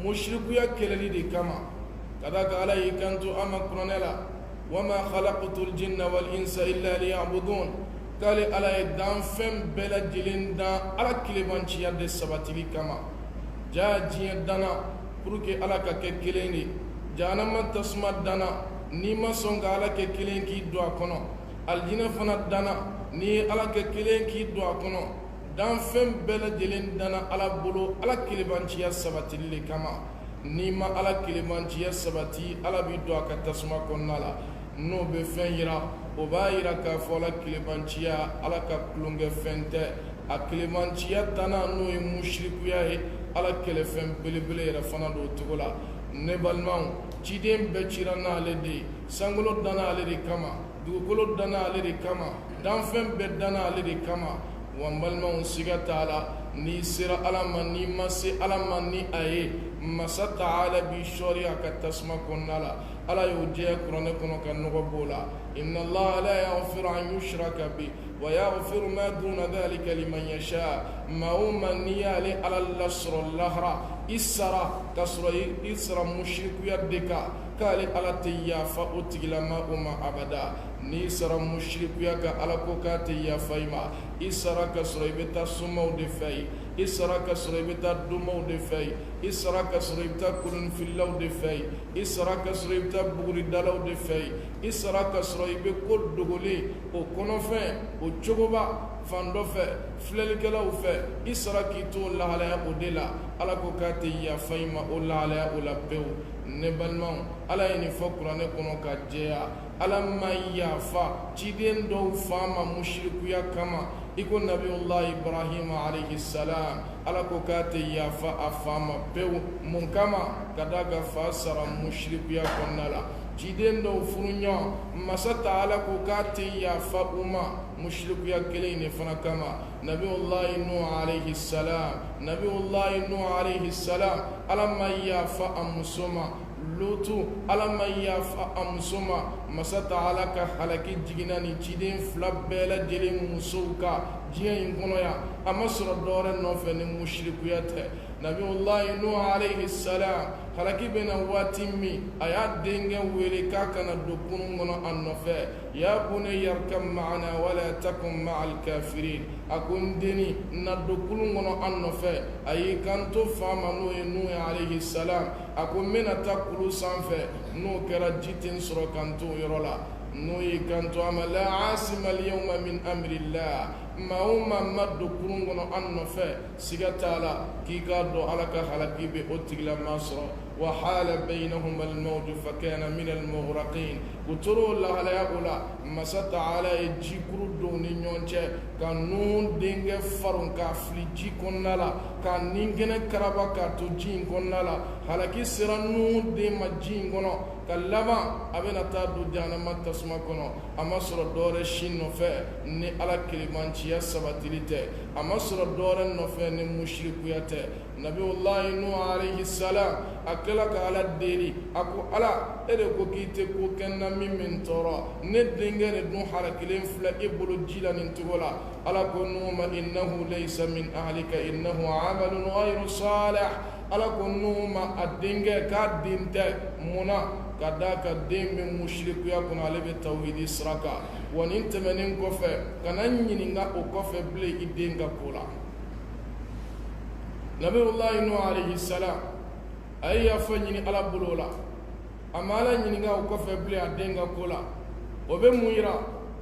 B: mushrikuya kɛlɛli de kama ka da ka ala y'i kanto an ma kuranɛ la wama khalaqtul jinna wal insa illa liya'budun k'ale ala ye danfɛn bɛɛ lajɛlen dan ala kelebanciya de sabatili kama jaa diɲɛ danna pour que ala ka kɛ kelen de jahanama tasuma danna n'i ma sɔn ka ala kɛ kelen k'i don a kɔnɔ alijinɛ fana danna n'i ye ala kɛ kelen k'i don a kɔnɔ danfɛn bɛɛ lajɛlen danna ala bolo ala kelebanciya sabatili de kama n'i ma ala kelebanciya sabati ala b'i don a ka tasuma kɔnɔna la n'o bɛ fɛn yira o b'a yira k'a fɔ ala kelebanciya ala ka tulonkɛ fɛn tɛ a kelebanciya danna n'o ye mushrikuya ye ala kɛlɛfɛn belebele yɛrɛ fana don o cogo la ne balimaw ciden bɛɛ cira n'ale de ye sankolo danna ale de kama dugukolo danna ale de kama danfɛn bɛɛ danna ale de kama wa n balimaw siga t'a la ni sira alama ni masi alama ni aye masa taala bi shoriya ka tasma konnala ala yuje kurane kono kan no bola inna allaha la yaghfiru an yushraka bi wa yaghfiru ma duna dhalika liman yasha ma umaniya li ala al-lasr al-lahra isra kasra isra mushriku yadika kali ala tiya fa utigilama uma abada ni sara mushriku yaka ala ko kati ya faima isra kasra ibeta sumo de fay isra kasra ibeta dumo de fay isra kasra ibeta kulun fillaw de fay isra kasra ibeta bugri dalaw de fay isra kasra ibe ko dogole o kono fe o chogoba fando fe flelikelaw fe isra kito lahala o dela ala ko kati ya faima o lahala o la pew ne balmaw ala ni fokura ne kono ka jeya ala ma yafa ciden dɔw fama mushrikuya kama iko nabiyullah ibrahim alayhi salam ala ko k'a tɛ yafa a fama pewu mun kama ka da ka fa sara mushrikuya kɔnɔna la ciden dɔw furu ɲɔgɔn masa ta ala ko k'a tɛ yafa u ma mushrikuya kelen ne fana kama nabiyullah nuh alayhi salam nabiyullah nuh alayhi salam ala ma yafa a muso ma lutu ala ma yafa a muso ma masa taala ka halaki jigina ni ciden fila bɛɛ lajɛlen musow ka diɲɛ in kɔnɔ yan a ma sɔrɔ dɔwɛrɛ nɔfɛ ni mushrikuya tɛ nabiyullahi nuh alayhi salam halaki bɛna waati min a y'a denkɛ wele k'a kana don kunun kɔnɔ a nɔfɛ ya bunayya yarkam ma'ana wala takun ma'al kafirin a ko n deni na don kunun kɔnɔ a nɔfɛ a y'i kanto fa ma n'o ye nuh alayhi salam a ko n bɛna taa kulu sanfɛ n'o kɛra ji tɛ n sɔrɔ kan to yɔrɔ la n'o y'i kanto a ma la asima al-yawma min amrillah maa o maa ma don kurun kɔnɔ an nɔfɛ siga t'a la k'i k'a dɔn ala ka halaki bɛ o tigilamaa sɔrɔ wa hala baynahuma al-mawju fa kana min al-mughraqin u tora o lahalaya o la masa taala ye jikuru don ni ɲɔgɔn cɛ ka nun denkɛ faron k'a fili ji kɔnɔna la k'a nin kɛnɛ karaba k'a to ji in kɔnɔna la halaki sera nun den ma ji in kɔnɔ ka laban a bɛna taa don jahanama tasuma kɔnɔ a ma sɔrɔ dɔwɛrɛ si nɔfɛ ni ala kelebanciya sabatili tɛ a ma sɔrɔ dɔwɛrɛ nɔfɛ ni mushrikuya tɛ nabiyullahi nuh alayhi salam a kɛla ka ala deli a ko ala e de ko k'i tɛ ko kɛ n na min bɛ n tɔɔrɔ ne denkɛ de dun halakilen filɛ e bolo ji la nin cogo la ala ko nuh ma innahu laysa min ahlika innahu amalun ghayru salih ala ko nuh ma a denkɛ k'a den tɛ munna ka da ka den bɛ mushrikuya kɔnɔ ale bɛ tawhidi sira kan wa nin tɛmɛnen kɔfɛ kana ɲininka o kɔfɛ bilen i den ka ko la nabiyullahi nuh alayhi salam a ye yafa ɲini ala bolo la a ma ala ɲininka o kɔfɛ bilen a den ka ko la o bɛ mun yira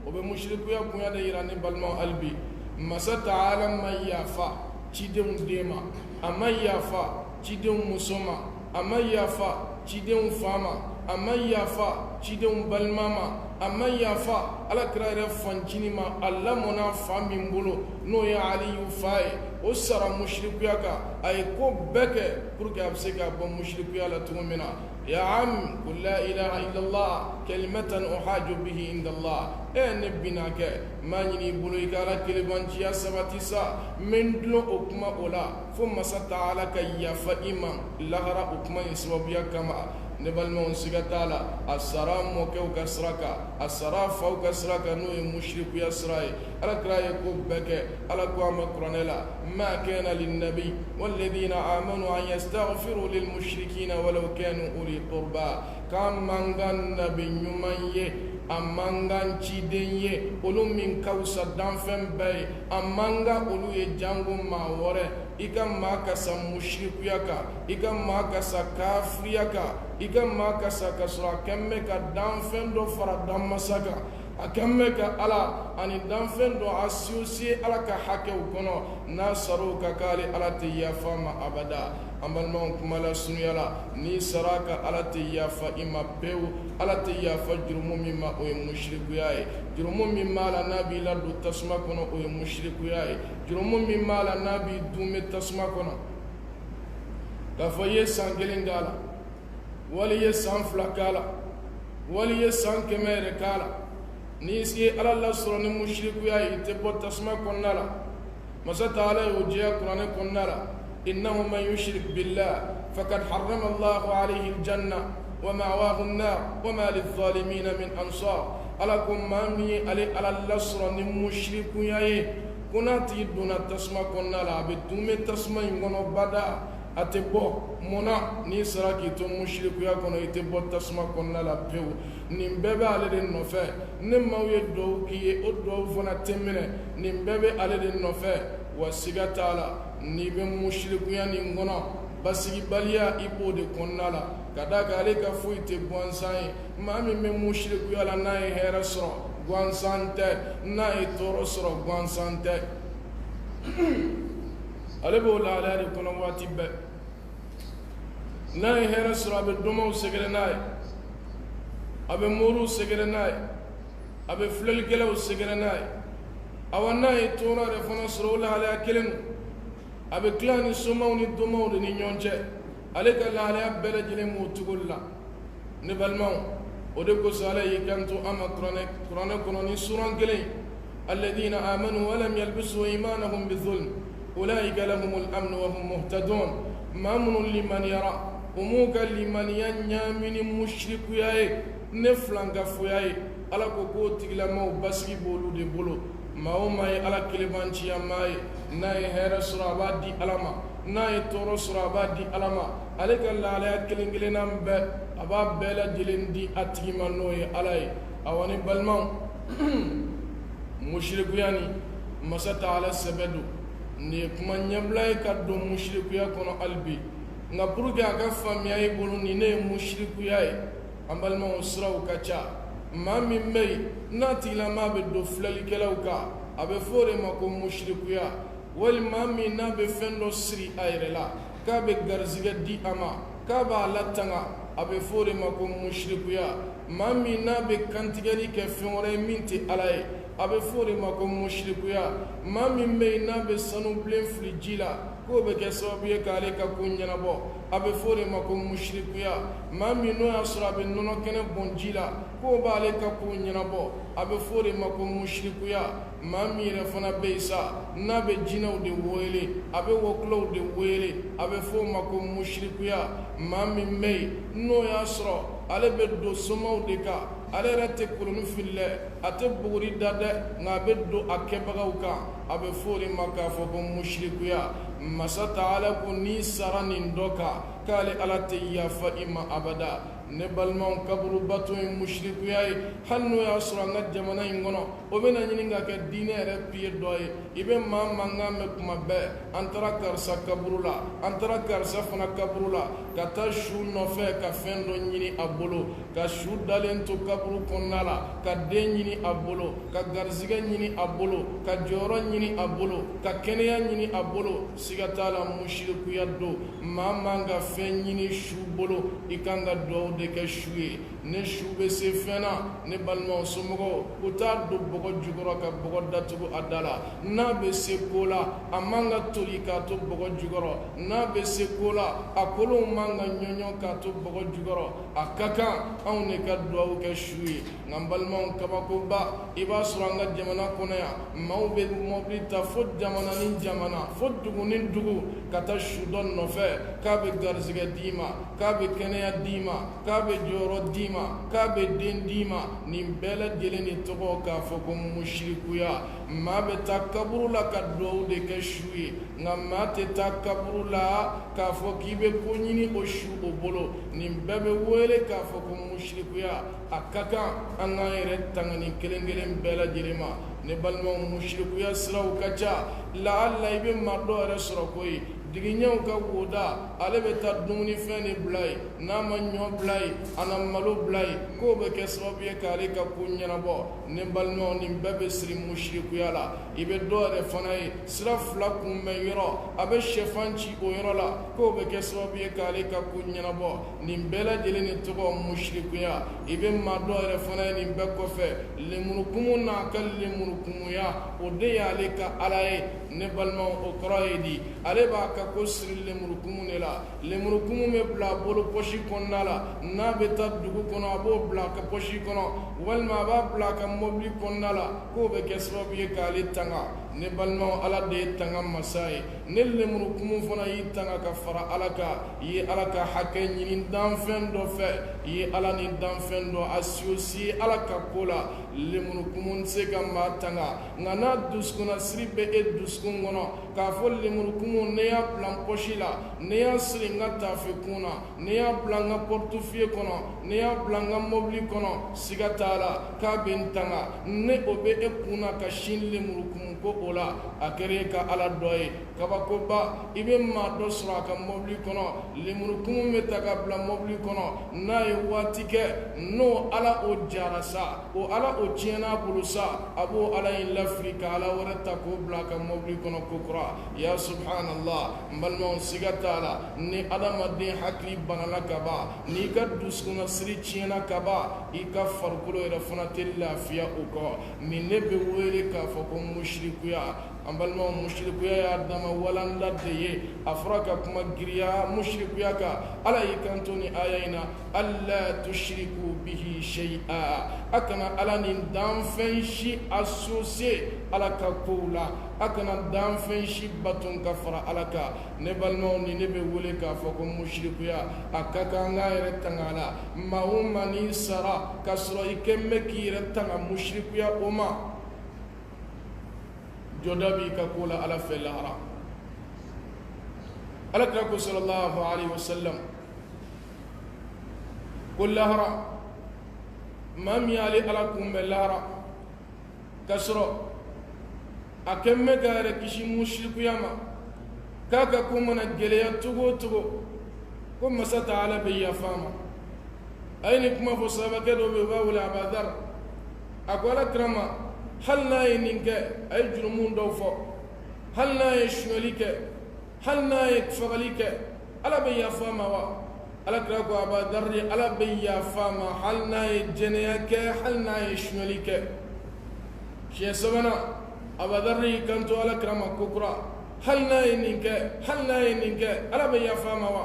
B: o bɛ mushrikuya bonya de yira ni balimaw hali bi masa taala ma yafa cidenw den ma a ma yafa cidenw muso ma a ma yafa cidenw fa ma a ma yafa cidenw balima ma a ma yafa alakira yɛrɛ fancini ma a lamɔna fa min bolo n'o ye aliyu fa ye o sara mushrikuya kan a ye ko bɛɛ kɛ pour que a bɛ se ka bɔ mushrikuya la cogo min na ya am qul la ilaha illallah kalimatan uhaju bihi indallah ne bina kɛ ma ɲini i bolo i ka ala kelebanciya sabati sa n bɛ n dulon o kuma o la fo masa taala ka yafa i ma lahara o kuma in sababuya kama ne balimaw siga t'a la a sara mɔkɛw ka sira kan a sara faw ka sira kan n'o ye mushrikuya sira ye alakira ye ko bɛɛ kɛ ala ko a ma kuranɛ la ma kana linnabi walladhina amanu an yastaghfiru lilmushrikina walau kanu uli qurba k'an man kan nabi ɲuman ye a man kan ciden ye olu min ka fisa danfɛn bɛɛ ye a man kan olu ye jango maa wɛrɛ i ka maa kasa mushrikuya kan i ka maa kasa kafiriya kan i ka maa kasa ka sɔrɔ a kɛn bɛ ka danfɛn dɔ fara danmasa kan a kɛn bɛ ka ala ani danfɛn dɔ associé ala ka hakɛw kɔnɔ n'a sar'o kan k'ale ala tɛ yafa ma abada an balimaw kuma la sunuya la n'i sara ka ala tɛ yafa i ma pewu ala tɛ yafa jurumu min ma o ye mushrikuya ye jurumu min b'a la n'a b'i ladon tasuma kɔnɔ o ye mushrikuya ye jurumu min b'a la n'a b'i dunbe tasuma kɔnɔ k'a fɔ i ye san 1 k'a la wali i ye san 2 k'a la wali i ye san 100 yɛrɛ k'a la n'i ye ala lasɔrɔ ni mushrikuya ye i tɛ bɔ tasuma kɔnɔna la مسات على وجه قرآن كنلا إنه من يشرك بالله فقد حرم الله عليه الجنة ومأواه النار وما للظالمين من أنصار ألكم مامي على اللسر نمشرك ياي كناتي دون تسمى كنلا بدوم تسمى ينغنو بدا أتبو منا نيسراكي تو مشرك يا كونو يتبو تسمى كنلا بيو نمبebe ale de nɔfɛ ne maaw ye duwawu k'i ye o duwawu fana tɛ minɛ nin bɛɛ bɛ ale de nɔfɛ wa siga t'a la n'i bɛ musirikuya nin kɔnɔ basigibaliya i b'o de kɔnɔna la ka d'a kan ale ka foyi tɛ gansan ye maa min bɛ musirikuya la n'a ye hɛrɛ sɔrɔ gansan tɛ n'a ye tɔɔrɔ sɔrɔ gansan tɛ ale b'o lahalaya de kɔnɔ waati bɛɛ n'a ye hɛrɛ sɔrɔ a bɛ dɔmɔw sɛgɛrɛ n'a ye a bɛ moriw sɛgɛrɛ n'a ye a bɛ filɛlikɛlaw sɛgɛrɛ n'a ye awa n'a ye tɔɔrɔ yɛrɛ fana sɔrɔ o lahalaya kelen don a bɛ tila ni somaw ni dɔmɔw de ni ɲɔgɔn cɛ ale ka lahalaya bɛɛ lajɛlen b'o cogo de la ne balimaw o de kosɔn ala y'i kanto an ma kuranɛ kɔnɔ ni suran kelen alladina amanu walam yalbisu imanahum bizulm ulaika lahumul amnu wa hum muhtadun maa minnu limaniyara o m'u ka limaniya ɲaami ni musirikuya ye ne filankafoya ye ala ko k'o tigilamaw basigi b'olu de bolo maa o maa ye ala kelebanciya maa ye n'a ye hɛrɛ sɔrɔ a b'a di ala ma n'a ye tɔɔrɔ sɔrɔ a b'a di ala ma ale ka lahalaya kelen kelenna bɛɛ a b'a bɛɛ lajɛlen di a tigi ma n'o ye ala ye awa ni balimaw musirikuya ni masa taala sɛbɛ don nin ye kuma ɲɛbila ye ka don musirikuya kɔnɔ hali bi nka pour que a ka faamuya i bolo nin ne ye musirikuya ye an balimaw siraw ka ca maa min bɛ yen n'a tigilamaa bɛ don filɛlikɛlaw kan a bɛ fɔ o de ma ko musirikuya walima min n'a bɛ fɛn dɔ siri a yɛrɛ la k'a bɛ garizigɛ di a ma k'a b'a latanga a bɛ fɔ o de ma ko musirikuya maa min n'a bɛ kantigɛli kɛ fɛn wɛrɛ ye min tɛ ala ye a bɛ fɔ o de ma ko musirikuya maa min bɛ yen n'a bɛ sanu bilen fili ji la k'o bɛ kɛ sababu ye k'ale ka ko ɲɛnabɔ a bɛ fɔ o de ma ko musirikuya maa min n'o y'a sɔrɔ a bɛ nɔnɔ kɛnɛ bɔn ji la k'o b'ale ka ko ɲɛnabɔ a bɛ fɔ o de ma ko musirikuya maa min yɛrɛ fana bɛ yen sa n'a bɛ jinɛw de wele a bɛ wɔkulɔw de wele a bɛ fɔ o ma ko musirikuya maa min bɛ yen n'o y'a sɔrɔ ale bɛ don somaw de kan ale yɛrɛ tɛ koloni fili dɛ a tɛ buguri da dɛ nka a bɛ don a kɛbagaw kan a bɛ fɔ o de ma k'a fɔ ko musirikuya masa taala ko n'i sara nin dɔ kan k'ale ala tɛ yafa i ma abada ne balimaw kaburu bato ye musirikuya ye hali n'o y'a sɔrɔ an ka jamana in kɔnɔ o bɛna ɲini ka kɛ diinɛ yɛrɛ piye dɔ ye i bɛ maa mankan mɛn kuma bɛɛ an taara karisa kaburu la an taara karisa fana kaburu la ka taa su nɔfɛ ka fɛn dɔ ɲini a bolo ka su dalen to kaburu kɔnɔna la ka den ɲini a bolo ka garizigɛ ɲini a bolo ka jɔyɔrɔ ɲini a bolo ka kɛnɛya ɲini a bolo siga t'a la musirikuya don maa man ka fɛn ɲini su bolo i kan ka duwawu de kɛ su ye ne su bɛ se fɛn na ne balimaw somɔgɔw u t'a don bɔgɔ jukɔrɔ ka bɔgɔ datugu a da la n'a bɛ se ko la a man ka toli k'a to bɔgɔ jukɔrɔ n'a bɛ se ko la a kolonw man ka ɲɔɲɔ k'a to bɔgɔ jukɔrɔ a ka kan anw de ka duwawu kɛ su ye nka n balimaw kabakoba i b'a sɔrɔ an ka jamana kɔnɔ yan maaw bɛ mɔbili ta fo jamana ni jamana fo dugu ni dugu ka taa su dɔ nɔfɛ k'a bɛ garizigɛ d'i ma k'a bɛ kɛnɛya d'i ma k'a bɛ jɔyɔrɔ d'i ma k'a bɛ den d'i ma nin bɛɛ lajɛlen de tɔgɔ k'a fɔ ko musirikuya maa bɛ taa kaburu la ka duwawu de kɛ su ye nka maa tɛ taa kaburu la k'a fɔ k'i bɛ ko ɲini o su o bolo nin bɛɛ bɛ wele k'a fɔ ko musirikuya a ka kan an k'an yɛrɛ tanga nin kelen kelen bɛɛ lajɛlen ma ne balimaw musirikuya siraw ka ca lahala i bɛ maa dɔ yɛrɛ sɔrɔ koyi digiɲɛw ka woda ale bɛ taa dumunifɛn de bila ye n'a ma ɲɔ bila ye a na malo bila ye k'o bɛ kɛ sababu ye k'ale ka ko ɲɛnabɔ ne balimaw nin bɛɛ bɛ siri musirikuya la i bɛ dɔ yɛrɛ fana ye sira fila kunbɛn yɔrɔ a bɛ sɛfan ci o yɔrɔ la k'o bɛ kɛ sababu ye k'ale ka ko ɲɛnabɔ nin bɛɛ lajɛlen de tɔgɔ musirikuya i bɛ maa dɔ yɛrɛ fana ye nin bɛɛ kɔfɛ lemurukumu n'a ka lemurukumuya o de y'ale ka ala ye ne balimaw o kɔrɔ ye di ale b'a ka ko siri lemurukumu de la lemurukumu bɛ bila a bolo pɔsi kɔnɔna la n'a bɛ taa dugu kɔnɔ a b'o bila a ka pɔsi kɔnɔ walima a b'a bila a ka mɔbili kɔnɔna la k'o bɛ kɛ sababu ye k'ale tanga ne balma ala de tanga masai ne lemuru kumu fana yi tanga ka fara ala ka yi ala ka hakɛ ɲini danfɛn dɔ fɛ yi ala ni danfɛn dɔ associé ala ka ko la lemuru kumu se ka maa tanga nka n'a dusukuna siri bɛ e dusukun kɔnɔ k'a fɔ lemuru kumu ne y'a bila n posi la ne y'a siri n ka tafe kun na ne y'a bila n ka portefeuille kɔnɔ ne y'a bila n ka mobili kɔnɔ siga t'a la k'a bɛ n tanga ne o bɛ e kun na ka sin lemuru kumu ko o la a kɛra e ka ala dɔ ye kabakoba i bɛ maa dɔ sɔrɔ a ka mobili kɔnɔ lemuru kumu bɛ ta ka bila mobili kɔnɔ n'a ye waati kɛ n'o ala o jara sa o ala o tiɲɛna a bolo sa a b'o ala in lafili ka ala wɛrɛ ta k'o bila a ka mobili kɔnɔ ko kura ya subhanallah n balimaw siga t'a la ni adamaden hakili banala ka ban n'i ka dusukuna siri tiɲɛna ka ban i ka farikolo yɛrɛ fana tɛ lafiya o kɔ nin ne bɛ wele k'a fɔ ko mushrikuya an balimaw mushrikuya y'a dama walanda de ye a fɔra ka kuma giriya mushrikuya kan ala y'i kanto ni aya in na alla tushriku bihi shay'a a kana ala ni danfɛn si associé ala ka kow la a kana danfɛn si baton ka fara ala kan ne balimaw ni ne bɛ wele k'a fɔ ko mushrikuya a ka kan an k'a yɛrɛ tanga a la maa o maa n'i sara k'a sɔrɔ i kɛn bɛ k'i yɛrɛ tanga mushrikuya o ma joda b'i ka ko la ala fɛ lahara alakira ko sallallahu alaihi wasallam ko lahara maa min y'ale ala kunbɛ lahara k'a sɔrɔ a kɛn bɛ ka yɛrɛ kisi mushrikuya ma k'a ka ko mana gɛlɛya cogo o cogo ko masa ta'ala bɛ yafa a ma a ye nin kuma fɔ sahabakɛ dɔ bɛ yen u b'a wele abadar a ko alakira ma hali n'a ye nin kɛ a ye jurumu dɔw fɔ hali n'a ye suyali kɛ hali n'a ye fagali kɛ ala bɛ yafa a ma wa alakira ko abadari ala bɛ yafa a ma hali n'a ye jɛnɛya kɛ hali n'a ye suyali kɛ siɲɛ sabanan abadari y'i kanto alakira ma ko kura hali n'a ye nin kɛ hali n'a ye nin kɛ ala bɛ yafa a ma wa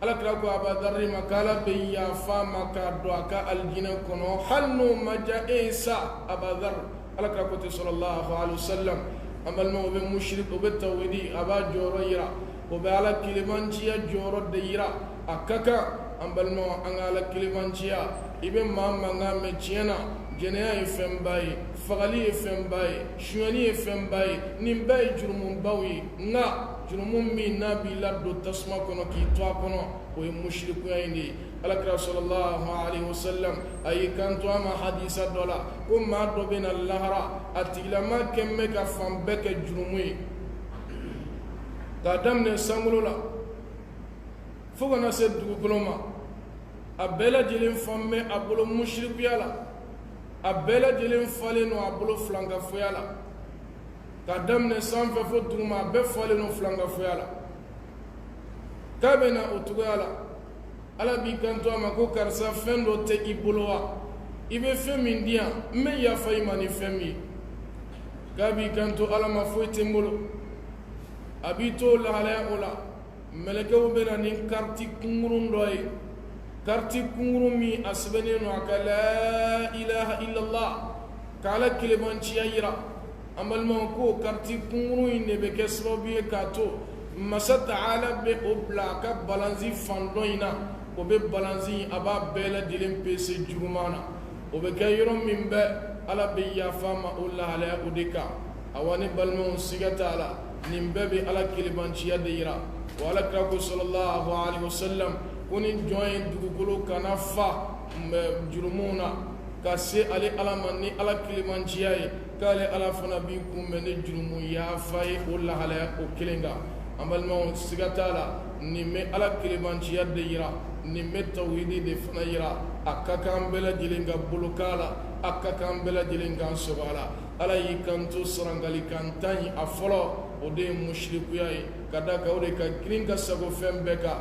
B: alakira ko abadari ma k'ala bɛ yafa a ma k'a don a ka alijinɛ kɔnɔ hali n'o ma diya e ye sa abadari alakira ko ten sallallahu alaihi wasallam an balimaw o bɛ mushrik o bɛ tawhidi a b'a jɔyɔrɔ yira o bɛ ala kelebanciya jɔyɔrɔ de yira a ka kan an balimaw an ka ala kelebanciya i bɛ maa mankan mɛn tiɲɛ na jɛnɛya ye fɛnba ye fagali ye fɛnba ye suyani ye fɛnba ye nin bɛɛ ye jurumubaw ye nka jurumu min n'a b'i ladon tasuma kɔnɔ k'i to a kɔnɔ o ye mushrikuya in de ye alakira sallallahu alaihi wasallam a y'i kanto a ma hadisa dɔ la ko maa dɔ bɛ na lahara a tigilama kɛn bɛ ka fan bɛɛ kɛ jurumu ye k'a daminɛ sankolo la fo kana se dugukolo ma a bɛɛ lajɛlen fan bɛ a bolo mushrikuya la a bɛɛ lajɛlen falen no a bolo filankafoya la k'a daminɛ sanfɛ fo duguma a bɛɛ falen no filankafoya la k'a bɛ na o cogoya la ala b'i kanto a ma ko karisa fɛn dɔ tɛ i bolo wa i bɛ fɛn min di yan n bɛ yafa i ma ni fɛn min ye k'a b'i kanto ala ma foyi tɛ n bolo a b'i to lahalaya o la mɛlɛkɛw bɛ na ni kariti kunkurun dɔ ye kariti kunkurun min a sɛbɛnnen don a ka la ilaha illallah k'ala kelebanciya yira an balimaw ko kariti kunkurun in de bɛ kɛ sababu ye k'a to masa ta'ala bɛ o bila a ka balansi fan dɔ in na o bɛ balansi a b'a bɛɛ lajɛlen pese juguman na o bɛ kɛ yɔrɔ min bɛ ala bɛ yafa ma o lahalaya o de kan awa ni balimaw siga t'a la nin bɛɛ bɛ ala kelebanciya de yira wa alakira ko sallallahu alaihi wasallam ko ni jɔn ye dugukolo kana fa jurumu na ka se ale ala ma ni ala kelebanciya ye k'ale ala fana b'i kunbɛn ni jurumu yafa ye o lahalaya o kelen kan an balimaw siga t'a la nin bɛ ala kelebanciya de yira nin bɛ tawhidi de fana yira a ka kan bɛɛ lajɛlen ka bolo k'a la a ka kan bɛɛ lajɛlen kan sɔgɔ a la ala y'i kanto sarangali kan tan ye a fɔlɔ o de ye mushrikuya ye ka da kan o de ka girin ka sago fɛn bɛɛ kan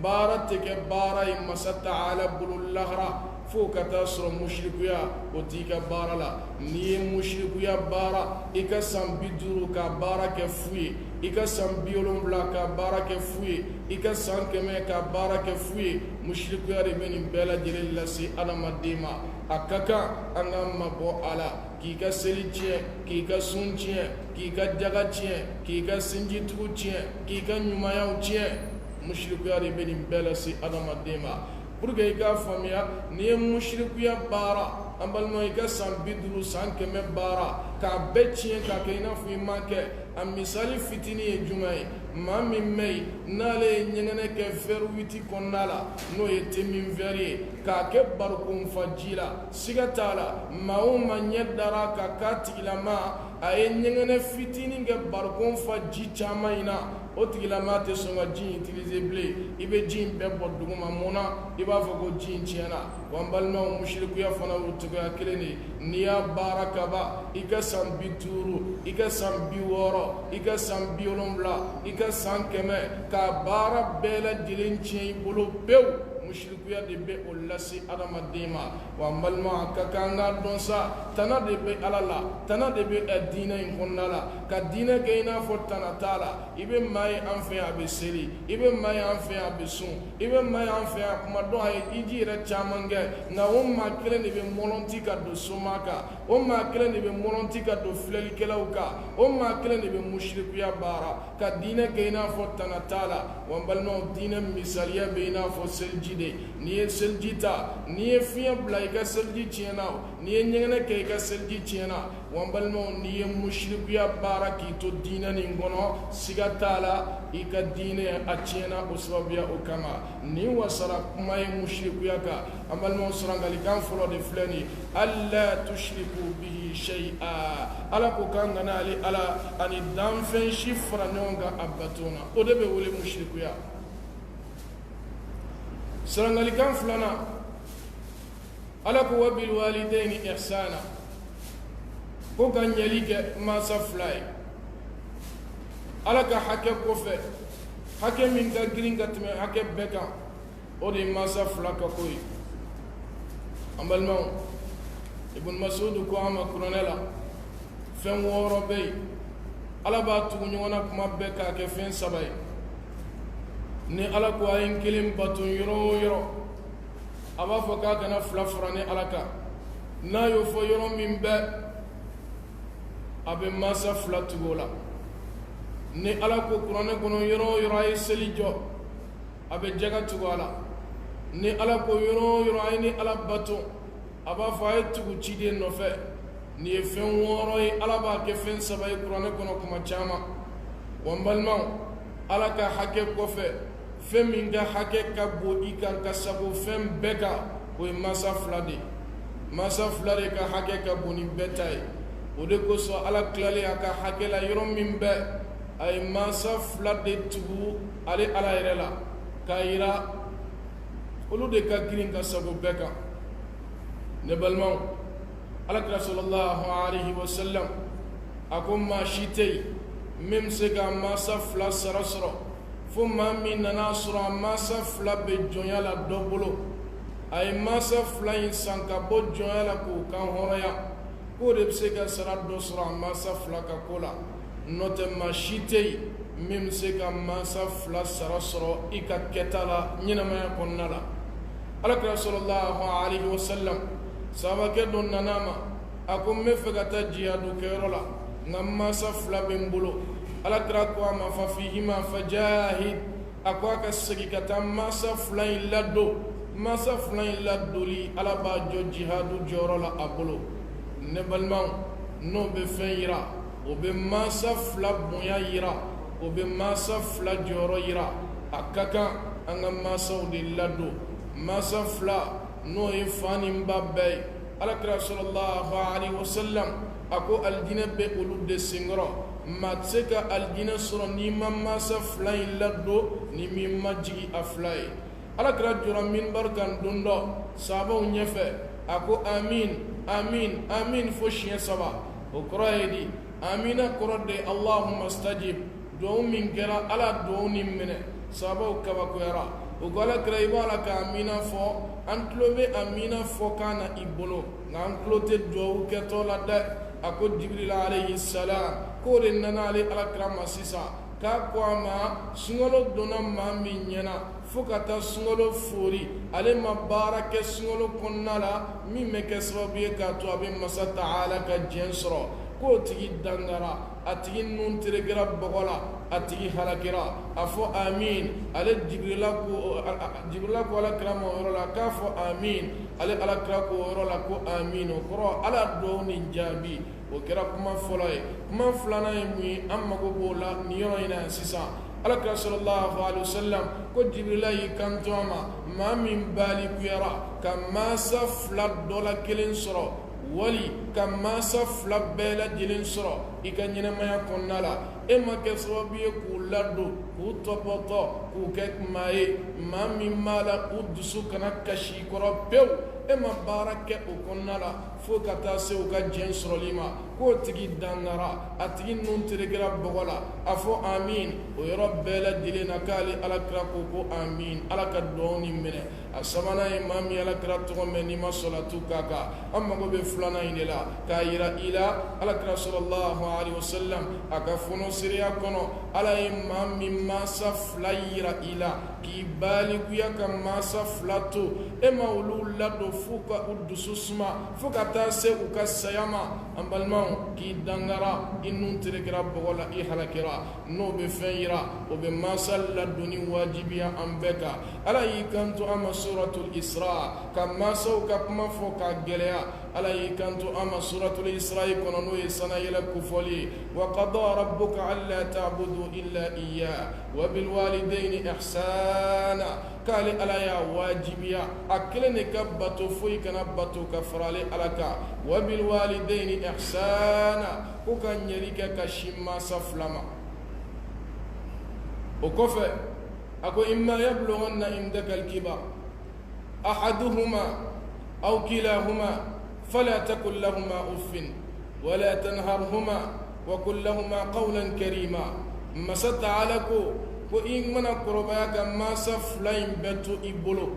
B: baara tɛ kɛ baara ye masa ta'ala bolo lahara fo ka taa sɔrɔ mushrikuya o t'i ka baara la. N'i ye mushrikuya baara i ka san 50 ka baara kɛ fu ye, i ka san 70 ka baara kɛ fu ye, i ka san 100 ka baara kɛ fu ye, mushrikuya de bɛ nin bɛɛ lajɛlen lase adamaden ma. A ka kan an ka mabɔ a la, k'i ka seli tiɲɛ, k'i ka sun tiɲɛ, k'i ka jaga tiɲɛ, k'i ka sinjitugu tiɲɛ, k'i ka ɲumanyaw tiɲɛ. Mushrikuya de bɛ nin bɛɛ lase adamaden ma. Pour que i k'a faamuya, n'i ye mushrikuya baara, an balima i ka san 50 san 100 baara k'a bɛɛ tiɲɛ k'a kɛ i n'a fɔ i m'a kɛ. A misali fitinin ye jumɛn ye? Maa min bɛ yen n'ale ye ɲɛgɛnɛ kɛ verre 8 kɔnɔna la n'o ye temin verre ye k'a kɛ barikonfa ji la, siga t'a la maa o maa ɲɛ dara ka k'a tigilama a ye ɲɛgɛnɛ fitinin kɛ barikonfa ji caman in na, o tigilama tɛ sɔn ka ji in utiliser bilen. I bɛ ji in bɛɛ bɔ duguma, mun na? I b'a fɔ ko ji in tiɲɛna. Wa n balimaw, mushrikuya fana o cogoya kelen de ye. N'i y'a baara ka ban i ka san 50, i ka san 60, i ka san 70, i ka san 100 k'a baara bɛɛ lajɛlen tiɲɛ i bolo pewu, mushrikuya de bɛ o lase adamaden ma. Wa n balima, a ka kan k'a dɔn sa, tana de bɛ Ala la, tana de bɛ diinɛ in kɔnɔna la. Ka diinɛ kɛ i n'a fɔ tana t'a la. I bɛ maa ye an fɛ yan a bɛ seli, i bɛ maa ye an fɛ yan a bɛ sun, i bɛ maa ye an fɛ yan kuma dɔn a ye hiji yɛrɛ caman kɛ, nka o maa kelen de bɛ mɔlɔnti ka don soma kan, o maa kelen de bɛ mɔlɔnti ka don filɛlikɛlaw kan, o maa kelen de bɛ mushrikuya baara. Ka diinɛ kɛ i n'a fɔ tana t'a la. Wa n balimaw, diinɛ misaliya bɛ i n'a fɔ seliji de. N'i ye seliji ta, n'i ye fiɲɛ bila i ka seliji tiɲɛna, n'i ye ɲɛgɛnɛ kɛ i ka seliji tiɲɛna. Wa n balimaw, n'i ye mushrikuya baara k'i to diinɛ nin kɔnɔ, siga t'a la i ka diinɛ a tiɲɛna o sababuya o kama. Nin wasara kuma ye mushrikuya kan. An balimaw, sarangalikan fɔlɔ de filɛ nin ye, alla tushriku bihi shay'a. Ala ko k'an kana ale Ala ani danfɛn si fara ɲɔgɔn kan a bato na. O de bɛ wele mushrikuya. Sarangalikan filanan, Ala ko wa bil walidayni ihsana, ko ka ɲɛli kɛ mansa fila ye. Ala ka hakɛ kɔfɛ, hakɛ min ka girin ka tɛmɛ hakɛ bɛɛ kan, o de ye mansa fila ka ko ye. An balimaw, Ibn Mas'ud ko an ma kuranɛ la, fɛn 6 bɛ yen Ala b'a tugu ɲɔgɔn na kuma bɛɛ k'a kɛ fɛn 3 ye. Ni Ala ko a ye n kelen bato yɔrɔ o yɔrɔ, a b'a fɔ k'a kana 2 fara ni Ala kan. N'a y'o fɔ yɔrɔ min bɛɛ, a bɛ mansa 2 tugu o la. Ni Ala ko kuranɛ kɔnɔ yɔrɔ o yɔrɔ a ye seli jɔ, a bɛ jaga tugu a la. Ni Ala ko yɔrɔ o yɔrɔ a ye ni Ala bato, a b'a fɔ a ye tugu ciden nɔfɛ. Nin ye fɛn 6 ye, Ala b'a kɛ fɛn 3 ye kuranɛ kɔnɔ kuma caman. Wa n balimaw, Ala ka hakɛ kɔfɛ, fɛn min ka hakɛ ka bon i kan ka sago fɛn bɛɛ kan, o ye mansa 2 de ye. Mansa 2 de ka hakɛ ka bon ni bɛɛ ta ye. O de kosɔn Ala tilalen a ka hakɛ la yɔrɔ min bɛɛ, a ye mansa 2 de tugu ale Ala yɛrɛ la, k'a yira olu de ka girin ka sago bɛɛ kan. Ne balimaw, Alakira sallallahu alaihi wa sallam a ko maa si tɛ yen min bɛ se ka mansa 2 sara sɔrɔ fo maa min nana sɔrɔ a mansa 2 bɛ jɔnya la dɔ bolo, a ye mansa 2 in san ka bɔ jɔnya la k'o kan hɔrɔnya, k'o de bɛ se ka sara dɔ sɔrɔ a mansa 2 ka ko la. N'o tɛ maa si tɛ yen min bɛ se ka mansa 2 sara sɔrɔ i ka kɛta la ɲɛnamaya kɔnɔna la. Alakira sallallahu alaihi wa sallam, sahabakɛ dɔ nana ma, a ko n bɛ fɛ ka taa jihadu kɛyɔrɔ la, nka mansa 2 bɛ n bolo. Alakira ko a ma fafihima fajahid, a ko a ka segin ka taa mansa 2 in ladon. Mansa 2 in ladoli Ala b'a jɔ jihadu jɔyɔrɔ la a bolo. Ne balimaw, n'o bɛ fɛn yira, o bɛ mansa 2 bonya yira, o bɛ mansa 2 jɔyɔrɔ yira. A ka kan an ka mansaw de ladon. Mansa 2 n'o ye fa ni ba bɛɛ ye. Alakira sallallahu alaihi wa sallam a ko alijinɛ bɛ olu de senkɔrɔ. Maa tɛ se ka alijinɛ sɔrɔ n'i ma mansa 2 in ladon, ni min ma jigi a 2 ye. Alakira jɔra minbar kan don dɔ sahabaw ɲɛfɛ, a ko amin amin amin fo siɲɛ 3. O kɔrɔ ye di? Amina kɔrɔ de Allahumma stajib, do min kɛra ala do ni minɛ sababu kabakoyara o ko alakira i b'a la ka amina fɔ an tulo bɛ amina fɔ kan na i bolo nka an tulo tɛ duwawu kɛtɔ la dɛ a ko jibirila alayhi salam k'o de nana ale alakira ma sisan k'a ko a ma sunkalo donna maa min ɲɛna fo ka taa sunkalo fori ale ma baara kɛ sunkalo kɔnɔna la min bɛ kɛ sababu ye k'a to a bɛ masa taala ka diɲɛ sɔrɔ k'o tigi dangara a tigi nun terekera bɔgɔ la a tigi halakira a fɔ amin ale jibirila ko alakira ma o yɔrɔ la k'a fɔ amin ale alakira ko o yɔrɔ la ko amin o kɔrɔ ala duwawu ni jaabi o kɛra kuma fɔlɔ ye kuma filanan ye mun ye an mago b'o la nin yɔrɔ in na sisan alakira sallallahu alaihi wasallam ko jibirila y'i kanto a ma maa min baalikuyara ka mansa fila dɔ la kelen sɔrɔ wali ka mansa fila bɛɛ lajɛlen sɔrɔ i ka ɲɛnamaya kɔnɔna la e ma kɛ sababu ye k'u ladon k'u tɔpɔtɔ k'u kɛ maa ye maa min b'a la u dusu kana kasi i kɔrɔ pewu e ma baara kɛ o kɔnɔna la fo ka taa se u ka diɲɛ sɔrɔli ma k'o tigi dangara a tigi nun terekera bɔgɔ la a fɔ amin o yɔrɔ bɛɛ lajɛlen na k'ale alakira ko amin ala ka duwawu nin minɛ a sabanan ye maa min alakira tɔgɔ mɛn n'i ma sɔlatu k'a kan an mago bɛ filanan in de la k'a yira i la alakira sallallahu alaihi wasallam a ka fɔnɔsereya kɔnɔ ala ye maa min mansa fila yira i la k'i balikuya ka mansa fila to e ma olu ladon fo ka u dusu suma fo ka taa se u ka saya ma an balimaw k'i dangara i nun terekera bɔgɔ la i halakira n'o bɛ fɛn yira o bɛ mansa ladonni wajibiya an bɛɛ kan ala y'i kanto an ma suratul isra ka mansaw ka kuma fɔ k'a gɛlɛya ala y'i kanto an ma suratul isra kɔnɔ n'o ye sanayɛlɛ kofɔli ye wa qada rabbuka alla ta'budu illa iyyah wa bil walidayni ihsana k'ale ala y'a wajibiya a kelen de ka bato foyi kana bato ka farale ala kan wa bil walidayni ihsana ko ka ɲɛli kɛ ka sin mansa fila ma o kɔfɛ a ko imma yablughanna indaka al-kibar ahaduhuma aw kilahuma fala takun lahuma uffin wala tanharhuma wa qul lahuma qawlan karima masa taala ko i mana kɔrɔbaya ka mansa fila in bɛɛ to i bolo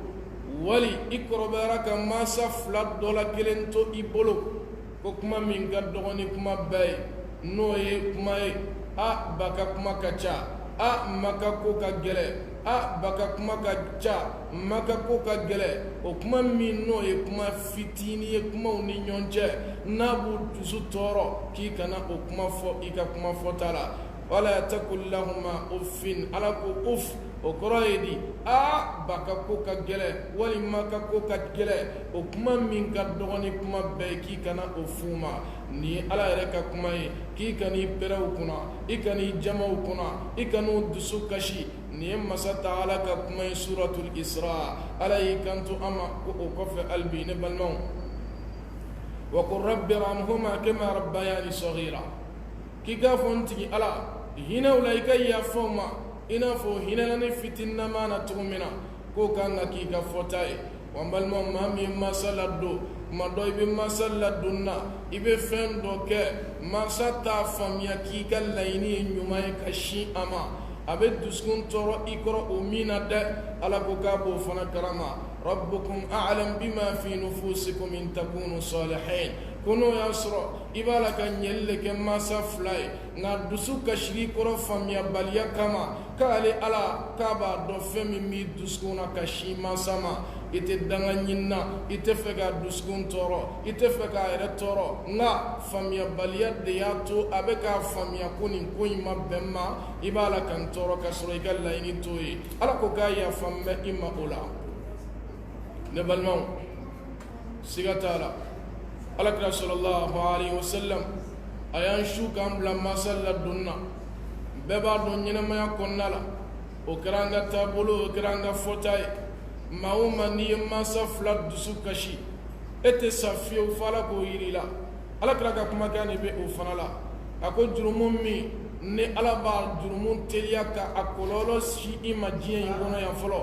B: wali i kɔrɔbayara ka mansa fila dɔ la kelen to i bolo ko kuma min ka dɔgɔ ni kuma bɛɛ ye n'o ye kuma ye a ba ka kuma ka ca a ma ka ko ka gɛlɛ a ba ka kuma ka ca ma ka ko ka gɛlɛ o kuma min n'o ye kuma fitinin ye kumaw ni ɲɔgɔn cɛ n'a b'u dusu tɔɔrɔ k'i kana o kuma fɔ i ka kuma fɔta la wala takun lahuma uffin ala ko uff o kɔrɔ ye di a ba ka ko ka gɛlɛ walima ka ko ka gɛlɛ o kuma min ka dɔgɔ ni kuma bɛɛ k'i kana o f'u ma nin ye ala yɛrɛ ka kuma ye k'i kan'i pɛrɛw kunna i kan'i jamaw kunna i kan'u dusu kasi nin ye masa taala ka kuma ye suratul isra ala y'i kanto an ma ko o kɔfɛ hali bi ne balimaw wa qul rabbi irhamhuma kama rabbayani saghira k'i k'a fɔ n tigi ala hinɛw la i ka yafaw ma i n'a fɔ hinɛla ne fitinnama na cogo min na k'o kan ka k'i ka fɔta ye wa n balimaw maa min ye mansa ladon tuma dɔ i bɛ mansa ladon na i bɛ fɛn dɔ kɛ mansa t'a faamuya k'i ka laɲini ye ɲuman ye ka sin a ma a bɛ dusukun tɔɔrɔ i kɔrɔ o min na dɛ ala ko k'a b'o fana karama rabbukum a'lam bima fi nufusikum in takunu salihin ko n'o y'a sɔrɔ i b'a la ka ɲɛli le kɛ mansa fila ye nka dusu kasili kɔrɔ faamuyabaliya kama k'ale ala k'a b'a dɔn fɛn min b'i dusukun na ka sin mansa ma i tɛ danga ɲini na i tɛ fɛ k'a dusukun tɔɔrɔ i tɛ fɛ k'a yɛrɛ tɔɔrɔ nka faamuyabaliya de y'a to a bɛ k'a faamuya ko nin ko in ma bɛn ma i b'a la ka n tɔɔrɔ ka sɔrɔ i ka laɲini t'o ye ala ko k'a yafa n bɛ i ma o la ne balimaw siga t'a la alakira sallallahu alaihi wasallam a y'an su k'an bila mansa ladonni na bɛɛ b'a dɔn ɲɛnamaya kɔnɔna la o kɛra an ka taabolo o kɛra an ka fɔta ye maa o maa n'i ye mansa fila dusu kasi e tɛ sa fiyewu fo ala k'o yir'i la alakira ka kumakan de bɛ o fana la a ko jurumu min ni ala b'a jurumu teliya ka a kɔlɔlɔ si i ma diɲɛ in kɔnɔ yan fɔlɔ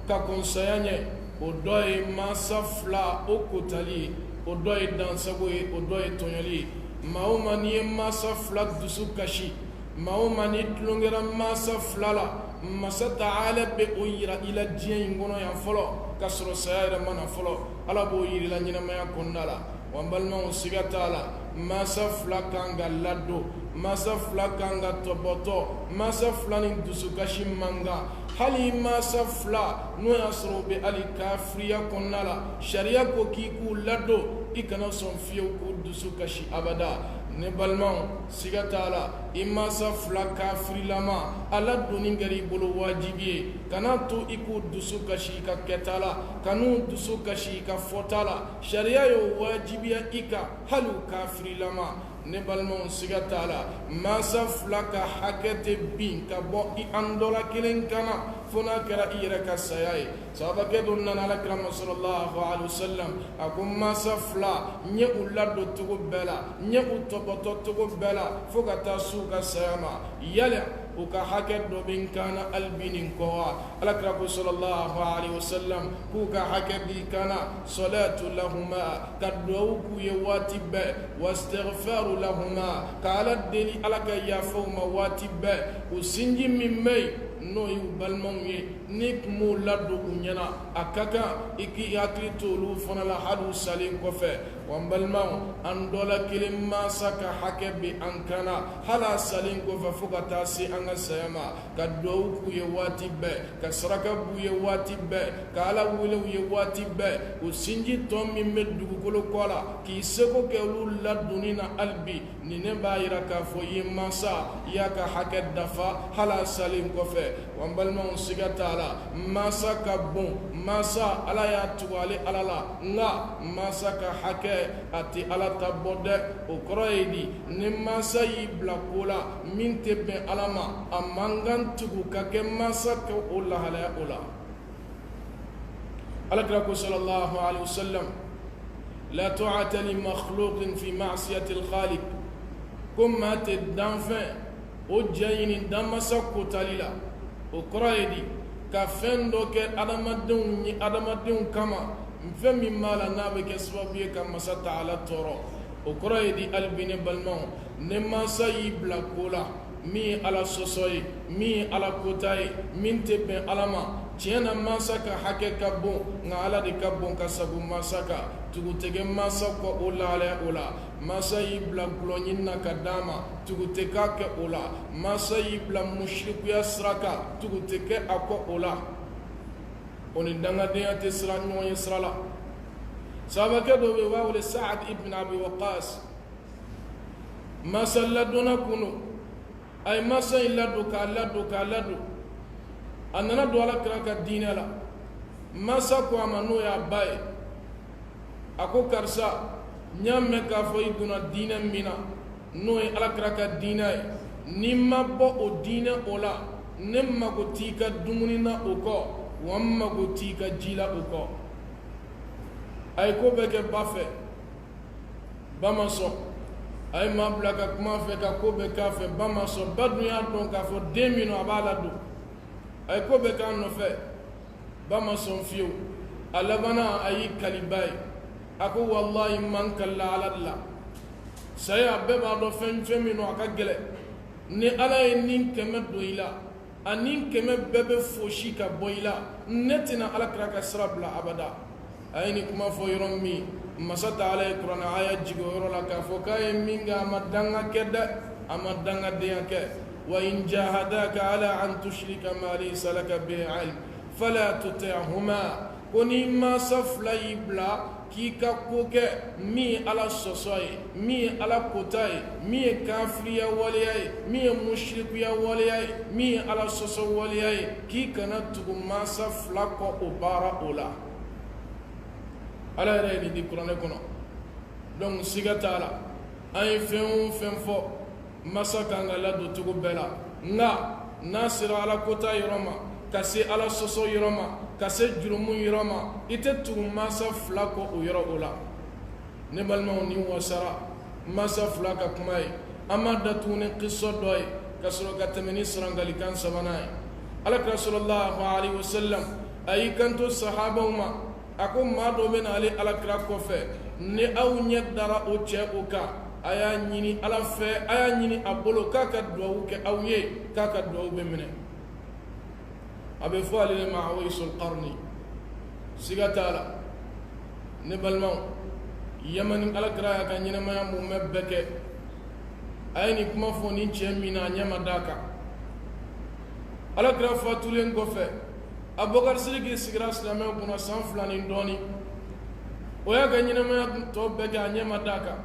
B: ka kɔn saya ɲɛ o dɔ ye mansa fila o kotali ye o dɔ ye dansago ye o dɔ ye tɔɲɔli ye maa o maa n'i ye mansa fila dusu kasi mauma ni tulongera masa flala masa taala be o yira ila diɲɛ in kɔnɔ yan fɔlɔ ka sɔrɔ saya yɛrɛ mana fɔlɔ ala b'o yirila ɲɛnamaya kɔnɔna la wa n balimaw siga t'a la masa fila kan ka ladon masa fila kan ka tɔbɔtɔ masa fila ni dusukasi man kan hali masa fila n'o y'a sɔrɔ o bɛ hali kafiriya kɔnɔna la sariya ko k'i k'u ladon i kana sɔn fiyewu k'u dusu kasi abada ne balimaw siga t'a la i masa fila kafirilama ala donni kɛra i bolo wajibi ye kana to i k'u dusu kasi i ka kɛta la kan'u dusu kasi i ka fɔta la sariya y'o wajibiya i kan hali u kafirilama ne balimaw siga t'a la masa fila ka hakɛ tɛ bin ka bɔ i an dɔ la kelen kana fo n'a kɛra i yɛrɛ ka saya ye sababakɛ dɔ nana alakira ma sallallahu alaihi wasallam a ko masa fila n ye u ladon cogo bɛɛ la n ye u tɔbɔtɔ cogo bɛɛ la fo ka taa s'u ka saya ma yala u ka hakɛ dɔ bɛ n kan na hali bi nin kɔ wa alakira ko sallallahu alaihi wasallam k'u ka hakɛ b'i kan na salatu lahuma ka duwawu k'u ye waati bɛɛ wastighfaru lahuma ka ala deli ala ka yafaw ma waati bɛɛ u sinji min bɛ yen n'o y'u balimaw ye ni kun m'o ladon u ɲɛna a ka kan i k'i hakili to olu fana la hali u salen kɔfɛ wa n balimaw an dɔ la kelen masa ka hakɛ bɛ an kan na hali a salen kɔfɛ fo ka taa se an ka saya ma ka duwawu k'u ye waati bɛɛ ka saraka b'u ye waati bɛɛ ka ala wele u ye waati bɛɛ u sinji tɔ min bɛ dugukolo kɔ la k'i seko kɛ olu ladonni na hali bi nin ne b'a yira k'a fɔ i ye masa i y'a ka hakɛ dafa hali a salen kɔfɛ wa n balimaw siga t'a la masa ka bon masa ala y'a tugu ale ala la nka masa ka hakɛ a tɛ ala ta bɔ dɛ o kɔrɔ ye di ni masa y'i bila ko la min tɛ bɛn ala ma a man kan tugu ka kɛ masa kɛ o lahalaya o la alakira ko sallallahu alaihi wasallam la ta'ata li makhluqin fi ma'siyati al-khaliq ko maa tɛ danfɛn o diya ɲini danmasa kotali la o kɔrɔ ye di ka fɛn dɔ kɛ adamadenw ye adamadenw kama fɛn min b'a la n'a bɛ kɛ sababu ye ka masa taala tɔɔrɔ o kɔrɔ ye di hali bi ne balimaw ne masa y'i bila ko la min ye ala sɔsɔ ye min ye ala kota ye min tɛ bɛn ala ma tiɲɛ na masa ka hakɛ ka bon nka ala de ka bon ka sago masa kan tugu tɛ kɛ masa kɔ o lahalaya o la masa y'i bila gulɔɲini na ka d'a ma tugu tɛ k'a kɛ o la masa y'i bila musirikuya sira kan tugu tɛ kɛ a kɔ o la o ni dangadenya tɛ sira ɲɔgɔn ye sira la sababakɛ dɔ bɛ yen u b'a wele Sa'ad ibn Abi Waqqas masa ladonna kunu a ye masa in ladon k'a ladon k'a ladon a nana don alakira ka diinɛ la masa ko a ma n'o y'a ba ye a ko karisa n y'a mɛn k'a fɔ i donna diinɛ min na n'o ye alakira ka diinɛ ye n'i ma bɔ o diinɛ o la ne mago t'i ka dumuni na o kɔ wa n mago t'i ka ji la o kɔ a ye ko bɛɛ kɛ ba fɛ ba ma sɔn a ye maa bila ka kuma fɛ ka ko bɛɛ k'a fɛ ba ma sɔn ba dun y'a dɔn k'a fɔ den min a b'a ladon a ye ko bɛɛ k'a nɔfɛ ba ma sɔn fiyewu a labanna a y'i kali ba ye a ko walahi n man kalila ala de la saya bɛɛ b'a dɔn fɛn min a ka gɛlɛn ni ala ye nin kɛmɛ don i la a nin kɛmɛ bɛɛ bɛ fosi ka bɔ i la ne tɛna alakira ka sira bila abada a ye nin kuma fɔ yɔrɔ min masa taala ye kuranɛ aya jigin o yɔrɔ la k'a fɔ k'a ye min kɛ a ma danga kɛ dɛ a ma dangadenya kɛ wa in jahadaka ala an tushrika ma laysa laka bihi ilm fala tuti'huma ko ni masa fila y'i bila k'i ka ko kɛ min ye ala sɔsɔ ye min ye ala kota ye min ye kafiriya waleya ye min ye mushrikuya waleya ye min ye ala sɔsɔ waleya ye k'i kana tugu masa fila kɔ o baara o la ala yɛrɛ ye nin di kuranɛ kɔnɔ donc siga t'a la an ye fɛn o fɛn fɔ masa kan ka ladon cogo bɛɛ la nka n'a sera ala kota yɔrɔ ma ka se ala sɔsɔ yɔrɔ ma ka se jurumu yɔrɔ ma i tɛ tugu masa fila kɔ o yɔrɔ o la ne balimaw ni wasara masa fila ka kuma ye an b'a datugu ni kisɔ dɔ ye ka sɔrɔ ka tɛmɛ ni sarangalikan sabanan ye alakira sallallahu alaihi wasallam a y'i kanto sahabaw ma a ko maa dɔ bɛ na ale alakira kɔfɛ ni aw ɲɛ dara o cɛ o kan aya ñini ala fe aya ñini abolo kaka duwawu ke aw ye kaka duwawu be mine abe fo ale ma awaisul qarni sigatala ne balmaw yamani alakira ya ka ñinamaya mu mebbe ke ayini kuma fo ni cɛ min na ñama daka alakira fatulen kɔfɛ abubakar sidiki sigira silamɛw kunna san 2 ni dɔɔni o y'a ka ɲɛnamaya tɔ bɛɛ kɛ a ɲɛma da kan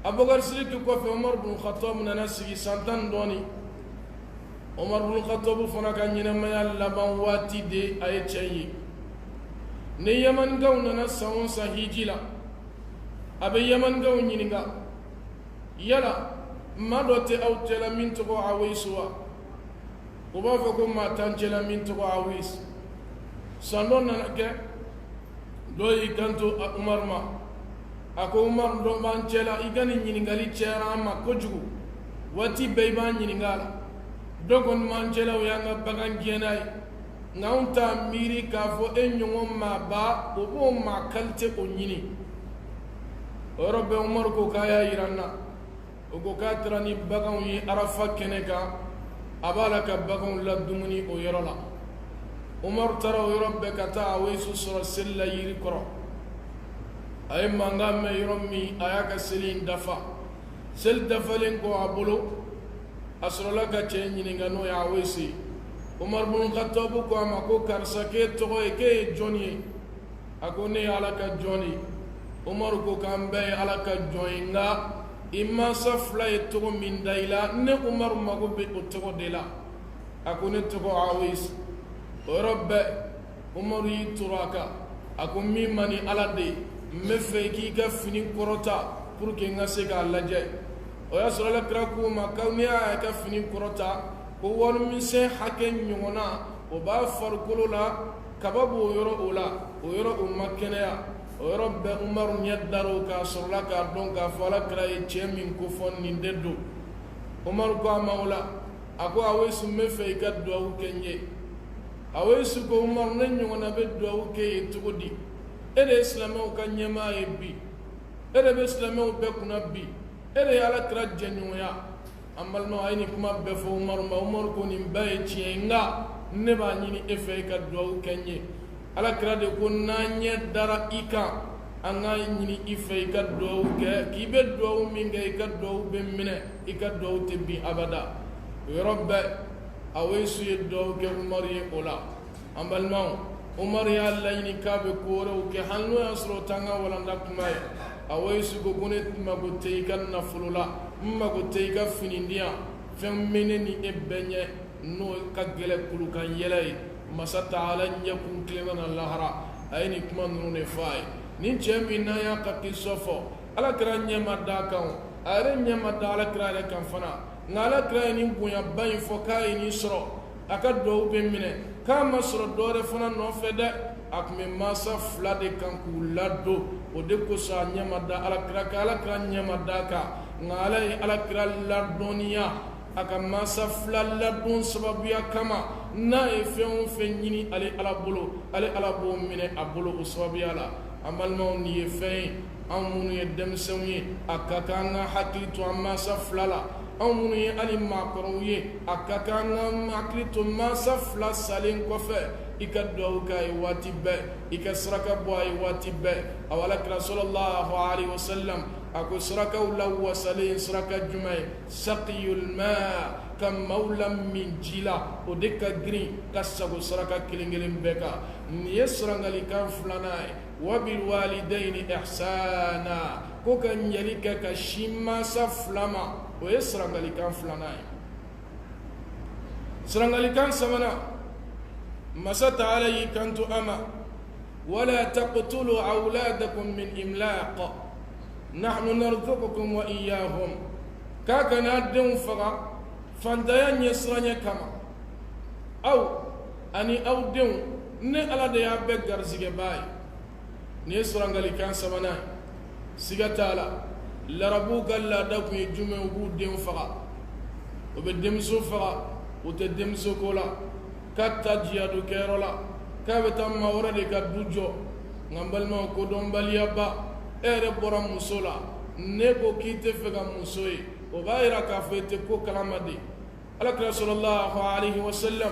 B: abubakar sidiki kɔfɛ umar bin khattab nana sigi san 10 ni dɔɔni umar bin khattab fana ka ɲɛnamaya laban waati de a ye cɛ ye ni yamanikaw nana san o san hiji la a bɛ yamanikaw ɲininka yala maa dɔ tɛ aw cɛla min tɔgɔ awaisu wa o b'a fɔ ko maa t'an cɛla min tɔgɔ awais san dɔ nana kɛ dɔ y'i kanto umar ma a ko umar dɔ b'an cɛla i ka nin ɲininkali cɛyara an ma kojugu waati bɛɛ i b'an ɲininka a la dɔ kɔni b'an cɛla o y'an ka bagan gɛnna ye nka anw t'a miiri k'a fɔ e ɲɔgɔn maaba o b'o maa kalite o ɲini o yɔrɔ bɛɛ umar ko k'a y'a yira n na o ko k'a taara ni baganw ye arafa kɛnɛ kan a b'a la ka baganw ladumuni o yɔrɔ la umar taara o yɔrɔ bɛɛ ka taa awaisu sɔrɔ seli la yiri kɔrɔ a ye mankan mɛn yɔrɔ min a y'a ka seli in dafa seli dafalen kɔ a bolo a sɔrɔla ka cɛ ɲininka n'o ye awaisu ye umar bin khattab ko a ma ko karisa k'e tɔgɔ ye k'e ye jɔn ye a ko ne ye ala ka jɔn ye umar ko k'an bɛɛ ye ala ka jɔn ye nka i mansa 2 ye tɔgɔ min da i la ne umar mago bɛ o tɔgɔ de la a ko ne tɔgɔ awais o yɔrɔ bɛɛ umar y'i turu a kan a ko min man ni ala de ye n bɛ fɛ k'i ka fini kɔrɔta pour que n ka se k'a lajɛ o y'a sɔrɔ alakira k'o ma ko n'i y'a ka fini kɔrɔta ko warimisɛn hakɛ ɲɔgɔn na o b'a farikolo la kaba b'o yɔrɔ o la o yɔrɔ o ma kɛnɛya o yɔrɔ bɛɛ umaru ɲɛ dar'o k'a sɔrɔla k'a dɔn k'a fɔ alakira ye cɛ min ko fɔ nin de don umaru ko a ma o la a ko awaisu n bɛ fɛ i ka duwawu kɛ n ye awaisu ko umaru ne ɲɔgɔnna bɛ duwawu kɛ ye cogo di e de ye silamɛw ka ɲɛmaa ye bi e de bɛ silamɛw bɛɛ kunna bi e de ye alakira jɛɲɔgɔnya an balimaw a ye nin kuma bɛɛ fɔ umaru ma umaru ko nin bɛɛ ye tiɲɛ ye nka ne b'a ɲini e fɛ i ka duwawu kɛ n ye alakira de ko n'an ɲɛ dara i kan an k'a ɲini i fɛ i ka duwawu kɛ k'i bɛ duwawu min kɛ i ka duwawu bɛ minɛ i ka duwawu tɛ bin abada o yɔrɔ bɛɛ awaisu ye duwawu kɛ umaru ye o la an balimaw umaru y'a laɲini k'a bɛ ko wɛrɛw kɛ hali n'o y'a sɔrɔ o t'an ka walanda kuma ye awaisu ko ne mago tɛ i ka nafolo la n mago tɛ i ka fini di yan fɛn bɛ ne ni e bɛɛ ɲɛ n'o ka gɛlɛn kulukan yɛlɛ ye masa taala ɲɛkun tilenna na lahara a ye nin kuma ninnu de fɔ a ye nin cɛ min n'an y'a ka kisɔ fɔ alakira ɲɛ ma da a kan a yɛrɛ ɲɛ ma da alakira yɛrɛ kan fana nka alakira ye nin bonyaba in fɔ k'a ye nin sɔrɔ a ka duwawu bɛ minɛ k'a ma sɔrɔ dɔwɛrɛ fana nɔfɛ dɛ a tun bɛ mansa 2 de kan k'u ladon o de kosɔn a ɲɛ ma da alakira kan alakira ɲɛ ma da a kan nka ala ye alakira ladɔnniya a ka mansa 2 ladon sababuya kama n'a ye fɛn o fɛn ɲini ale ala bolo ale ala b'o minɛ a bolo o sababuya la an balimaw nin ye fɛn ye an minnu ye denmisɛnw ye a ka kan an ka hakili to an mansa 2 la an minnu ye hali maakɔrɔw ye a ka kan an ka hakili to mansa 2 salen kɔfɛ i ka duwawu kɛ a ye waati bɛɛ i ka saraka bɔ a ye waati bɛɛ a alakira sallallahu alaihi wasallam a ko sarakaw lawasalen saraka jumɛn ye saqiyul ma ka maaw lamin ji la o de ka girin ka sago saraka kelen kelen bɛɛ kan nin ye sarangalikan 2nan ye wabil walidaini ihsana ko ka ɲɛli kɛ ka sin mansa 2 ma o ye sarangalikan 2nan ye sarangalikan 3nan masa taala y'i kanto a ma wala taqtulu awladakum min imlaq nahnu narzuqukum wa iyyahum k'a kana denw faga fantanya ɲɛsiranɲɛ kama aw ani aw denw ne ala de y'a bɛɛ garizigɛbaa ye nin ye sarangalikan 3nan ye siga t'a la larabuw ka laada tun ye jumɛn u b'u denw faga o bɛ denmuso faga o tɛ denmuso ko la k'a ta jiyadokɛyɔrɔ la k'a bɛ taa maa wɛrɛ de ka du jɔ nka n balimaw kodɔnbaliyaba e yɛrɛ bɔra muso la ne ko kite fega musoy o bayra ka fete ko kalamade alakra sallallahu alaihi wasallam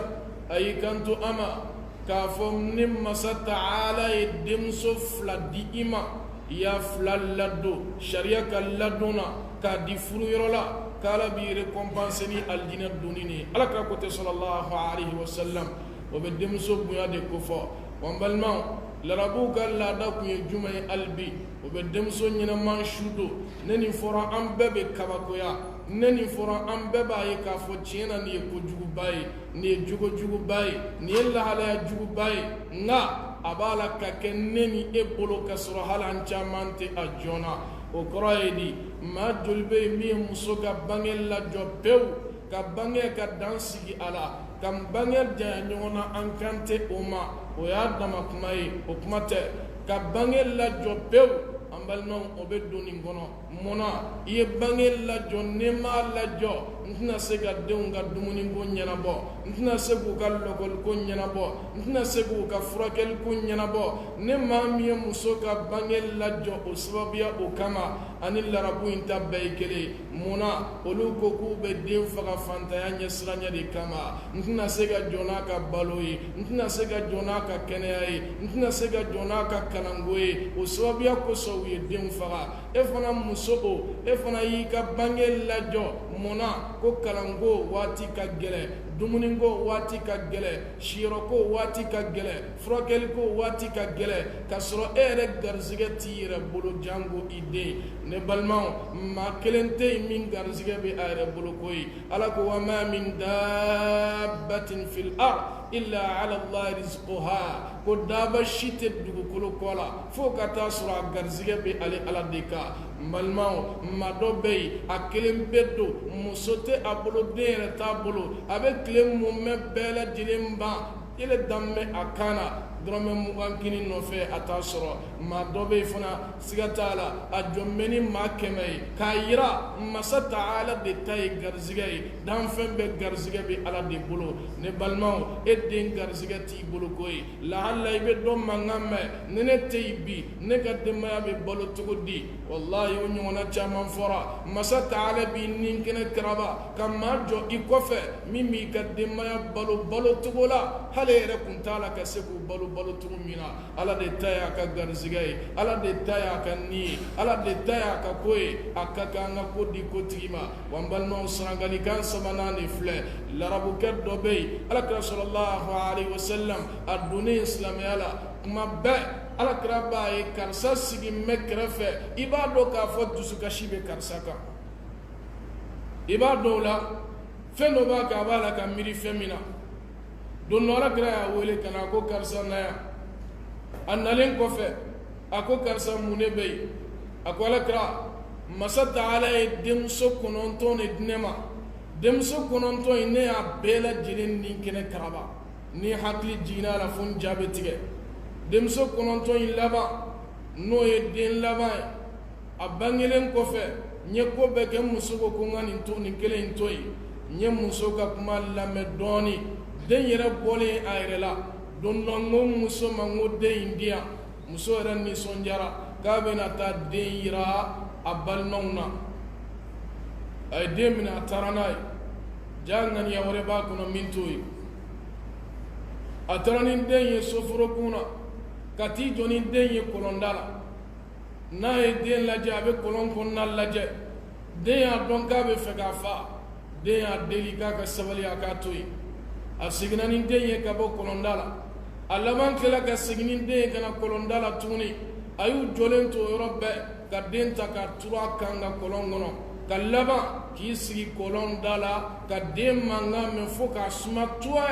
B: ay kantu ama ka fom nim masata ala idimso fladi ima ya flalado sharia kalladuna ka di fruirola kala bi récompenser ni aljina dunini alakra ko te sallallahu alaihi wasallam o be dimso buya de ko fo wambalma larabu ka laada kun ye juma ye albi o be denmuso ɲɛnaman sudo ne nin fɔra an bɛɛ be kabakoya ne nin fɔra an bɛɛ b'a ye k'a fɔ tiɲɛ na nin ye kojuguba ye nin ye jogojuguba ye nin ye lahalaya juguba ye nka a b'a la ka kɛ ne ni e bolo ka sɔrɔ hali an caman tɛ a joona o kɔrɔ ye di maa joli bɛ yen min ye muso ka bange lajɔ pewu ka bange ka dan sigi a la ka bange janya ɲɔgɔn na an kan tɛ o ma o y'a dama kuma ye o kuma tɛ ka bange lajɔ pewu an balimaw o bɛ don nin kɔnɔ munna i ye bange lajɔ ne m'a lajɔ n tɛna se ka denw ka dumuni ko ɲɛnabɔ n tɛna se k'u ka lɔgɔli ko ɲɛnabɔ n tɛna se k'u ka furakɛli ko ɲɛnabɔ ne maa min ye muso ka bange lajɔ o sababuya o kama ani larabu in ta bɛɛ ye kelen munna olu ko k'u bɛ den faga fantanya ɲɛsiranya de kama n tɛna se ka jɔ n'a ka balo ye n tɛna se ka jɔ n'a ka kɛnɛya ye n tɛna se ka jɔ n'a ka kalanko ye o sababuya kosɔn u ye den faga e fana muso o e fana y'i ka bange lajɔ munna ko kalanko waati ka gɛlɛ dumuniko waati ka gɛlɛ siyɔrɔko waati ka gɛlɛ furakɛliko waati ka gɛlɛ ka sɔrɔ e yɛrɛ garizigɛ t'i yɛrɛ bolo jango i den ne balimaw maa kelen tɛ yen min garizigɛ bɛ a yɛrɛ bolo koyi ala ko wa ma min dabbatin fil ard illa ala Allah rizquha ko daba si tɛ dugukolo kɔ la fo ka taa sɔrɔ a garizigɛ bɛ ale ala de kan balimaw maa dɔ bɛ yen a kelen bɛ don muso tɛ a bolo den yɛrɛ t'a bolo a bɛ tile mun mɛn bɛɛ lajɛlen ban ele daminɛ a kan na dɔrɔmɛ 20 kini nɔfɛ a t'a sɔrɔ maa dɔ bɛ yen fana siga t'a la a jɔn bɛ ni maa 100 ye k'a yira masa Taala de ta ye garizigɛ ye danfɛn bɛɛ garizigɛ bɛ ala de bolo ne balimaw e den garizigɛ t'i bolo koyi lahala i bɛ dɔ mankan mɛn ni ne tɛ yen bi ne ka denbaya bɛ balo cogo di wallahi o ɲɔgɔnna caman fɔra masa Taala b'i ni kɛnɛ karaba ka maa jɔ i kɔfɛ min b'i ka denbaya balo cogo la hali yɛrɛ kun t'a la ka se k'u balo cogo min na ala de ta y'a ka garizigɛ ye ala de ta y'a ka ni ye ala de ta y'a ka ko ye a ka kan ka ko di kotigi ma wa n balimaw sarangalikan sabanan de filɛ larabukɛ dɔ bɛ yen alakira sallallahu alaihi wasallam a donnen silamɛya la kuma bɛɛ alakira b'a ye karisa sigi mɛ kɛrɛfɛ i b'a dɔn k'a fɔ dusukasi bɛ karisa kan i b'a dɔn o la fɛn dɔ b'a kan a b'a la ka miiri fɛn min na don dɔ alakira y'a wele ka na ko karisa na yan a nalen kɔfɛ a ko karisa mun ne bɛ yen a ko alakira masa Taala ye denmuso 9 de di ne ma denmuso 9 in ne y'a bɛɛ lajɛlen ni kɛnɛ karaba ni hakili jiginna a la fo n ja bɛ tigɛ denmuso 9 in laban n'o ye den laban ye a bangelen kɔfɛ n ye ko bɛɛ kɛ muso ko ko n ka nin kelen in to yen n ye muso ka kuma lamɛn dɔɔni den yɛrɛ bɔlen a yɛrɛ la don dɔ n ko muso ma n ko den in di yan muso yɛrɛ nisɔndiyara k'a bɛna taa den yira a balimaw na a ye den minɛ a taara n'a ye jaa ŋaniya wɛrɛ b'a kɔnɔ min t'o ye a taara ni den ye soforokun na ka t'i jɔ ni den ye kɔlɔnda la n'a ye den lajɛ a bɛ kɔlɔn kɔnɔna lajɛ den y'a dɔn k'a bɛ fɛ k'a fa den y'a deli k'a ka sabali a k'a to yen a seginna ni den ye ka bɔ kɔlɔnda la a laban tila ka segin ni den ye ka na kɔlɔnda la tuguni a y'u jɔlen to yɔrɔ bɛɛ ka den ta ka turu a kan ka kɔlɔn kɔnɔ ka laban k'i sigi kɔlɔnda la ka den mankan mɛn fo k'a suma tuwɛ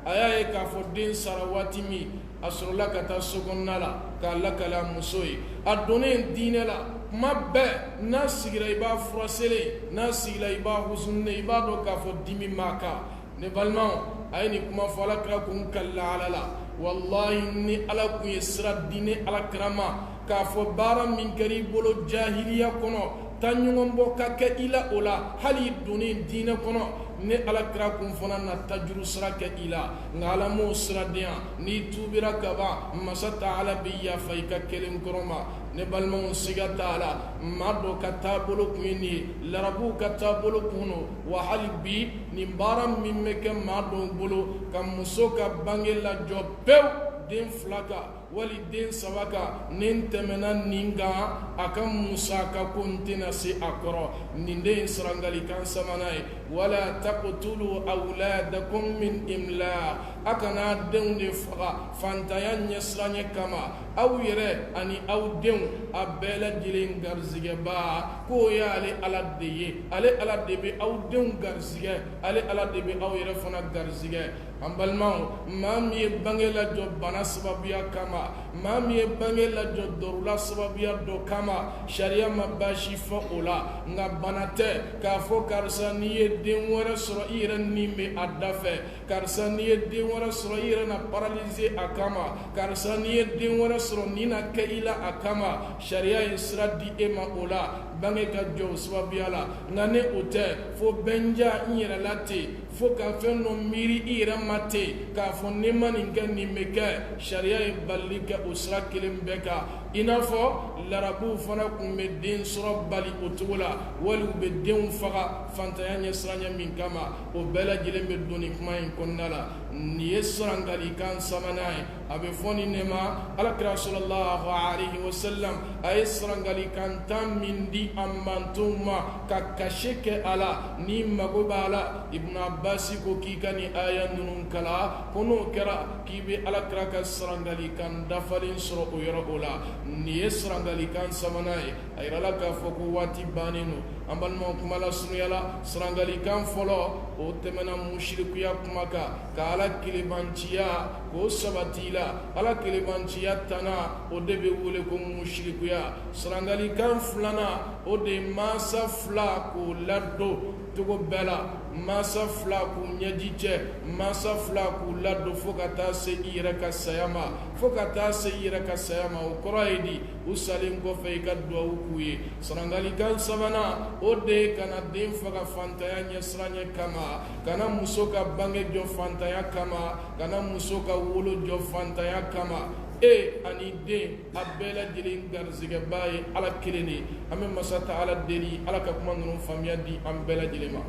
B: a y'a ye k'a fɔ den sara waati min a sɔrɔla ka taa sokɔnɔna la k'a lakale a muso ye a donnen diinɛ la kuma bɛɛ n'a sigira i b'a furaselen n'a sigila i b'a husunnen i b'a dɔn k'a fɔ dimi m'a kan ne balimaw a ye nin kuma fɔ alakira kun kalila ala la wallahi ni ala kun ye sira di ni alakira ma k'a fɔ baara min kɛra i bolo jahiliya kɔnɔ tanɲɔgɔn bɔ ka kɛ i la o la hali donni diinɛ kɔnɔ ni alakira kun fana na tajuru sira kɛ i la nka ala m'o sira di yan n'i tuubira ka ban masa taala bɛ yafa i ka kelen kɔrɔ ma ne balimaw siga t'a la maa dɔ ka taabolo kun ye nin ye larabuw ka taabolo kun don wa hali bi nin baara min bɛ kɛ maa dɔw bolo ka muso ka bange lajɔ pewu den 2 kan wali den 3 kan nin tɛmɛna nin kan a ka musaka ko n tɛna se a kɔrɔ nin de ye sarangalikan 3nan ye wala taqtulu awladakum min imla a kana denw de faga fantanya ɲɛsiranɲɛ kama aw yɛrɛ ani aw denw a bɛɛ lajɛlen garizigɛba k'o ye ale ala de ye ale ala de bɛ aw denw garizigɛ ale ala de bɛ aw yɛrɛ fana garizigɛ an balimaw maa min ye bange lajɔ bana sababuya kama maa min ye bange lajɔ dɔrɔla sababuya dɔ kama sariya ma baasi fɔ o la nka bana tɛ k'a fɔ karisa n'i ye den wɛrɛ sɔrɔ i yɛrɛ nin bɛ a da fɛ karisa n'i ye den wɛrɛ sɔrɔ i yɛrɛ na paralyser a kama karisa n'i ye den wɛrɛ sɔrɔ nin na kɛ i la a kama sariya ye sira di e ma o la bange ka jɔ o sababuya la nka ni o tɛ fo bɛ n ja n yɛrɛ la ten fo ka fɛn dɔ miiri i yɛrɛ ma ten k'a fɔ ni ma nin kɛ nin bɛ kɛ sariya ye balili kɛ o sira kelen bɛɛ kan i n'a fɔ larabuw fana tun bɛ den sɔrɔ bali o cogo la wali u bɛ denw faga fantanya ɲɛsiranɲɛ min kama o bɛɛ lajɛlen bɛ don nin kuma in kɔnɔna la nin ye sarangalikan 3nan ye a bɛ fɔ nin de ma alakira sallallahu alaihi wasallam a ye sarangalikan 10 min di a mantonw ma ka kasi kɛ a la ni mago b'a la ibn abbas ko k'i ka nin aya ninnu kala ko n'o kɛra k'i bɛ alakira ka sarangalikan dafalen sɔrɔ o yɔrɔ o la nin ye sarangalikan 3nan ye a yirala k'a fɔ ko waati bannen don an balimaw kuma la sunuyala sarangalikan fɔlɔ o tɛmɛna musirikuya kuma kan ka ala kelebanciya k'o sabati la ala kelebanciya tana o de bɛ wele ko musirikuya sarangalikan 2nan o de mansa 2 k'o ladon togo bɛɛ la mansa 2 k'u ɲɛji cɛ mansa 2 k'u ladon fo ka taa se i yɛrɛ ka saya ma fo ka taa se i yɛrɛ ka saya ma o kɔrɔ ye di u salen kɔfɛ i ka duwawu k'u ye sarangalikan 3nan o de ye kana den faga fantanya ɲɛsiranɲɛ kama kana muso ka bange jɔ fantanya kama kana muso ka wolo jɔ fantanya kama e ani den a bɛɛ lajɛlen garizigɛba ye ala kelen de an bɛ masa ta ala deli ala ka kuma ninnu faamuya di an bɛɛ lajɛlen ma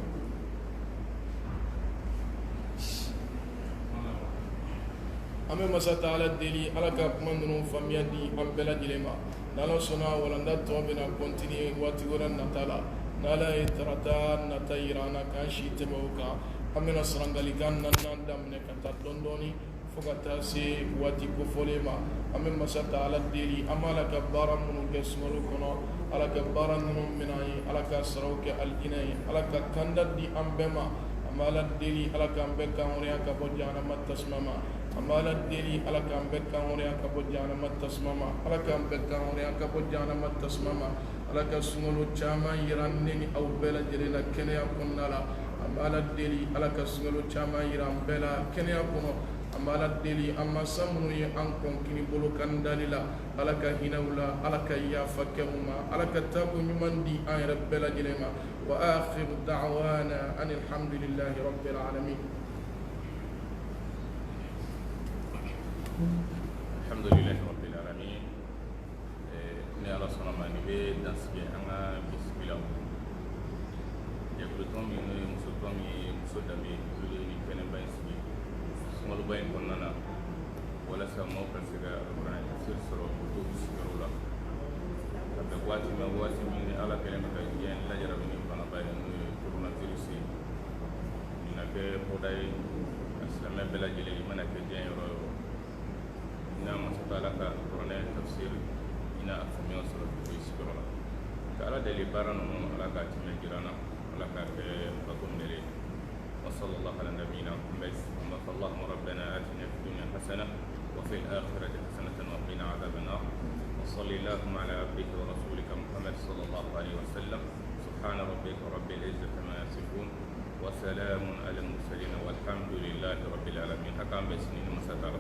B: an bɛ masa ta ala deli ala ka kuma ninnu faamuya di an bɛɛ lajɛlen ma n'ala sɔnna walanda tɔ bɛna continuer waati wɛrɛ nata la n'ala ye tarata nata yira an na k'an si tɛmɛ o kan an bɛna sarangalikan 4nan daminɛ ka taa dɔɔni dɔɔni fo ka taa se waati kofɔlen ma an bɛ masa ta ala deli an b'a la ka baara minnu kɛ sunkalo kɔnɔ ala ka baara ninnu minɛ an ye ala ka saraw kɛ alijinɛ ye ala ka kanda di an bɛɛ ma an b'a la deli ala k'an bɛɛ kanhɔrɔnya ka bɔ jahanama tasuma ma an b'a la deli ala k'an bɛɛ kanhɔrɔnya ka bɔ jahanama tasuma ma ala k'an bɛɛ kanhɔrɔnya ka bɔ jahanama tasuma ma ala ka sunkalo caman yira ne ni aw bɛɛ lajɛlen la kɛnɛya kɔnɔna la an b'a la deli ala ka sunkalo caman yira an bɛɛ la kɛnɛya kɔnɔ an b'a la deli an masa minnu ye an kɔn kini bolo kan dali la ala ka hinɛw la ala ka yafa kɛ u ma ala ka taako ɲuman di an yɛrɛ bɛɛ lajɛlen ma wa akhiru da'wana ani alhamdulillahi rabbil alamin
A: alhamdulillahi rabbil alamin ni ala sɔnna ma ni bɛ dansigi an ka bisimila jɛkulu tɔn min n'o ye muso tɔn min ye muso danbe olu ye nin kɛnɛba in sigi sunkaloba in kɔnɔna na walasa maaw ka se ka kuranɛ tafsir sɔrɔ o t'o sigiyɔrɔ la ka bɛn waati ma waati min ni ala kɛlen bɛ ka diɲɛ lajarabi ni banaba ye n'o ye coronavirus ye nin na kɛ bɔda ye ka silamɛ bɛɛ lajɛlen i mana kɛ diɲɛ yɔrɔ o yɔrɔ i n'a masata ala ka kuranɛ tafsir i n'a faamuya sɔrɔ o sigiyɔrɔ la ka ala deli baara ninnu ala k'a tɛmɛ jira n na ala k'a kɛ bakomɛle وصلى الله على نبينا محمد اللهم ربنا آتنا في الدنيا حسنة وفي الآخرة حسنة وقنا عذاب النار وصل اللهم على عبدك ورسولك محمد صلى الله عليه وسلم سبحان ربك رب العزة ما يصفون وسلام على المرسلين والحمد لله رب العالمين حكام بسنين مسات على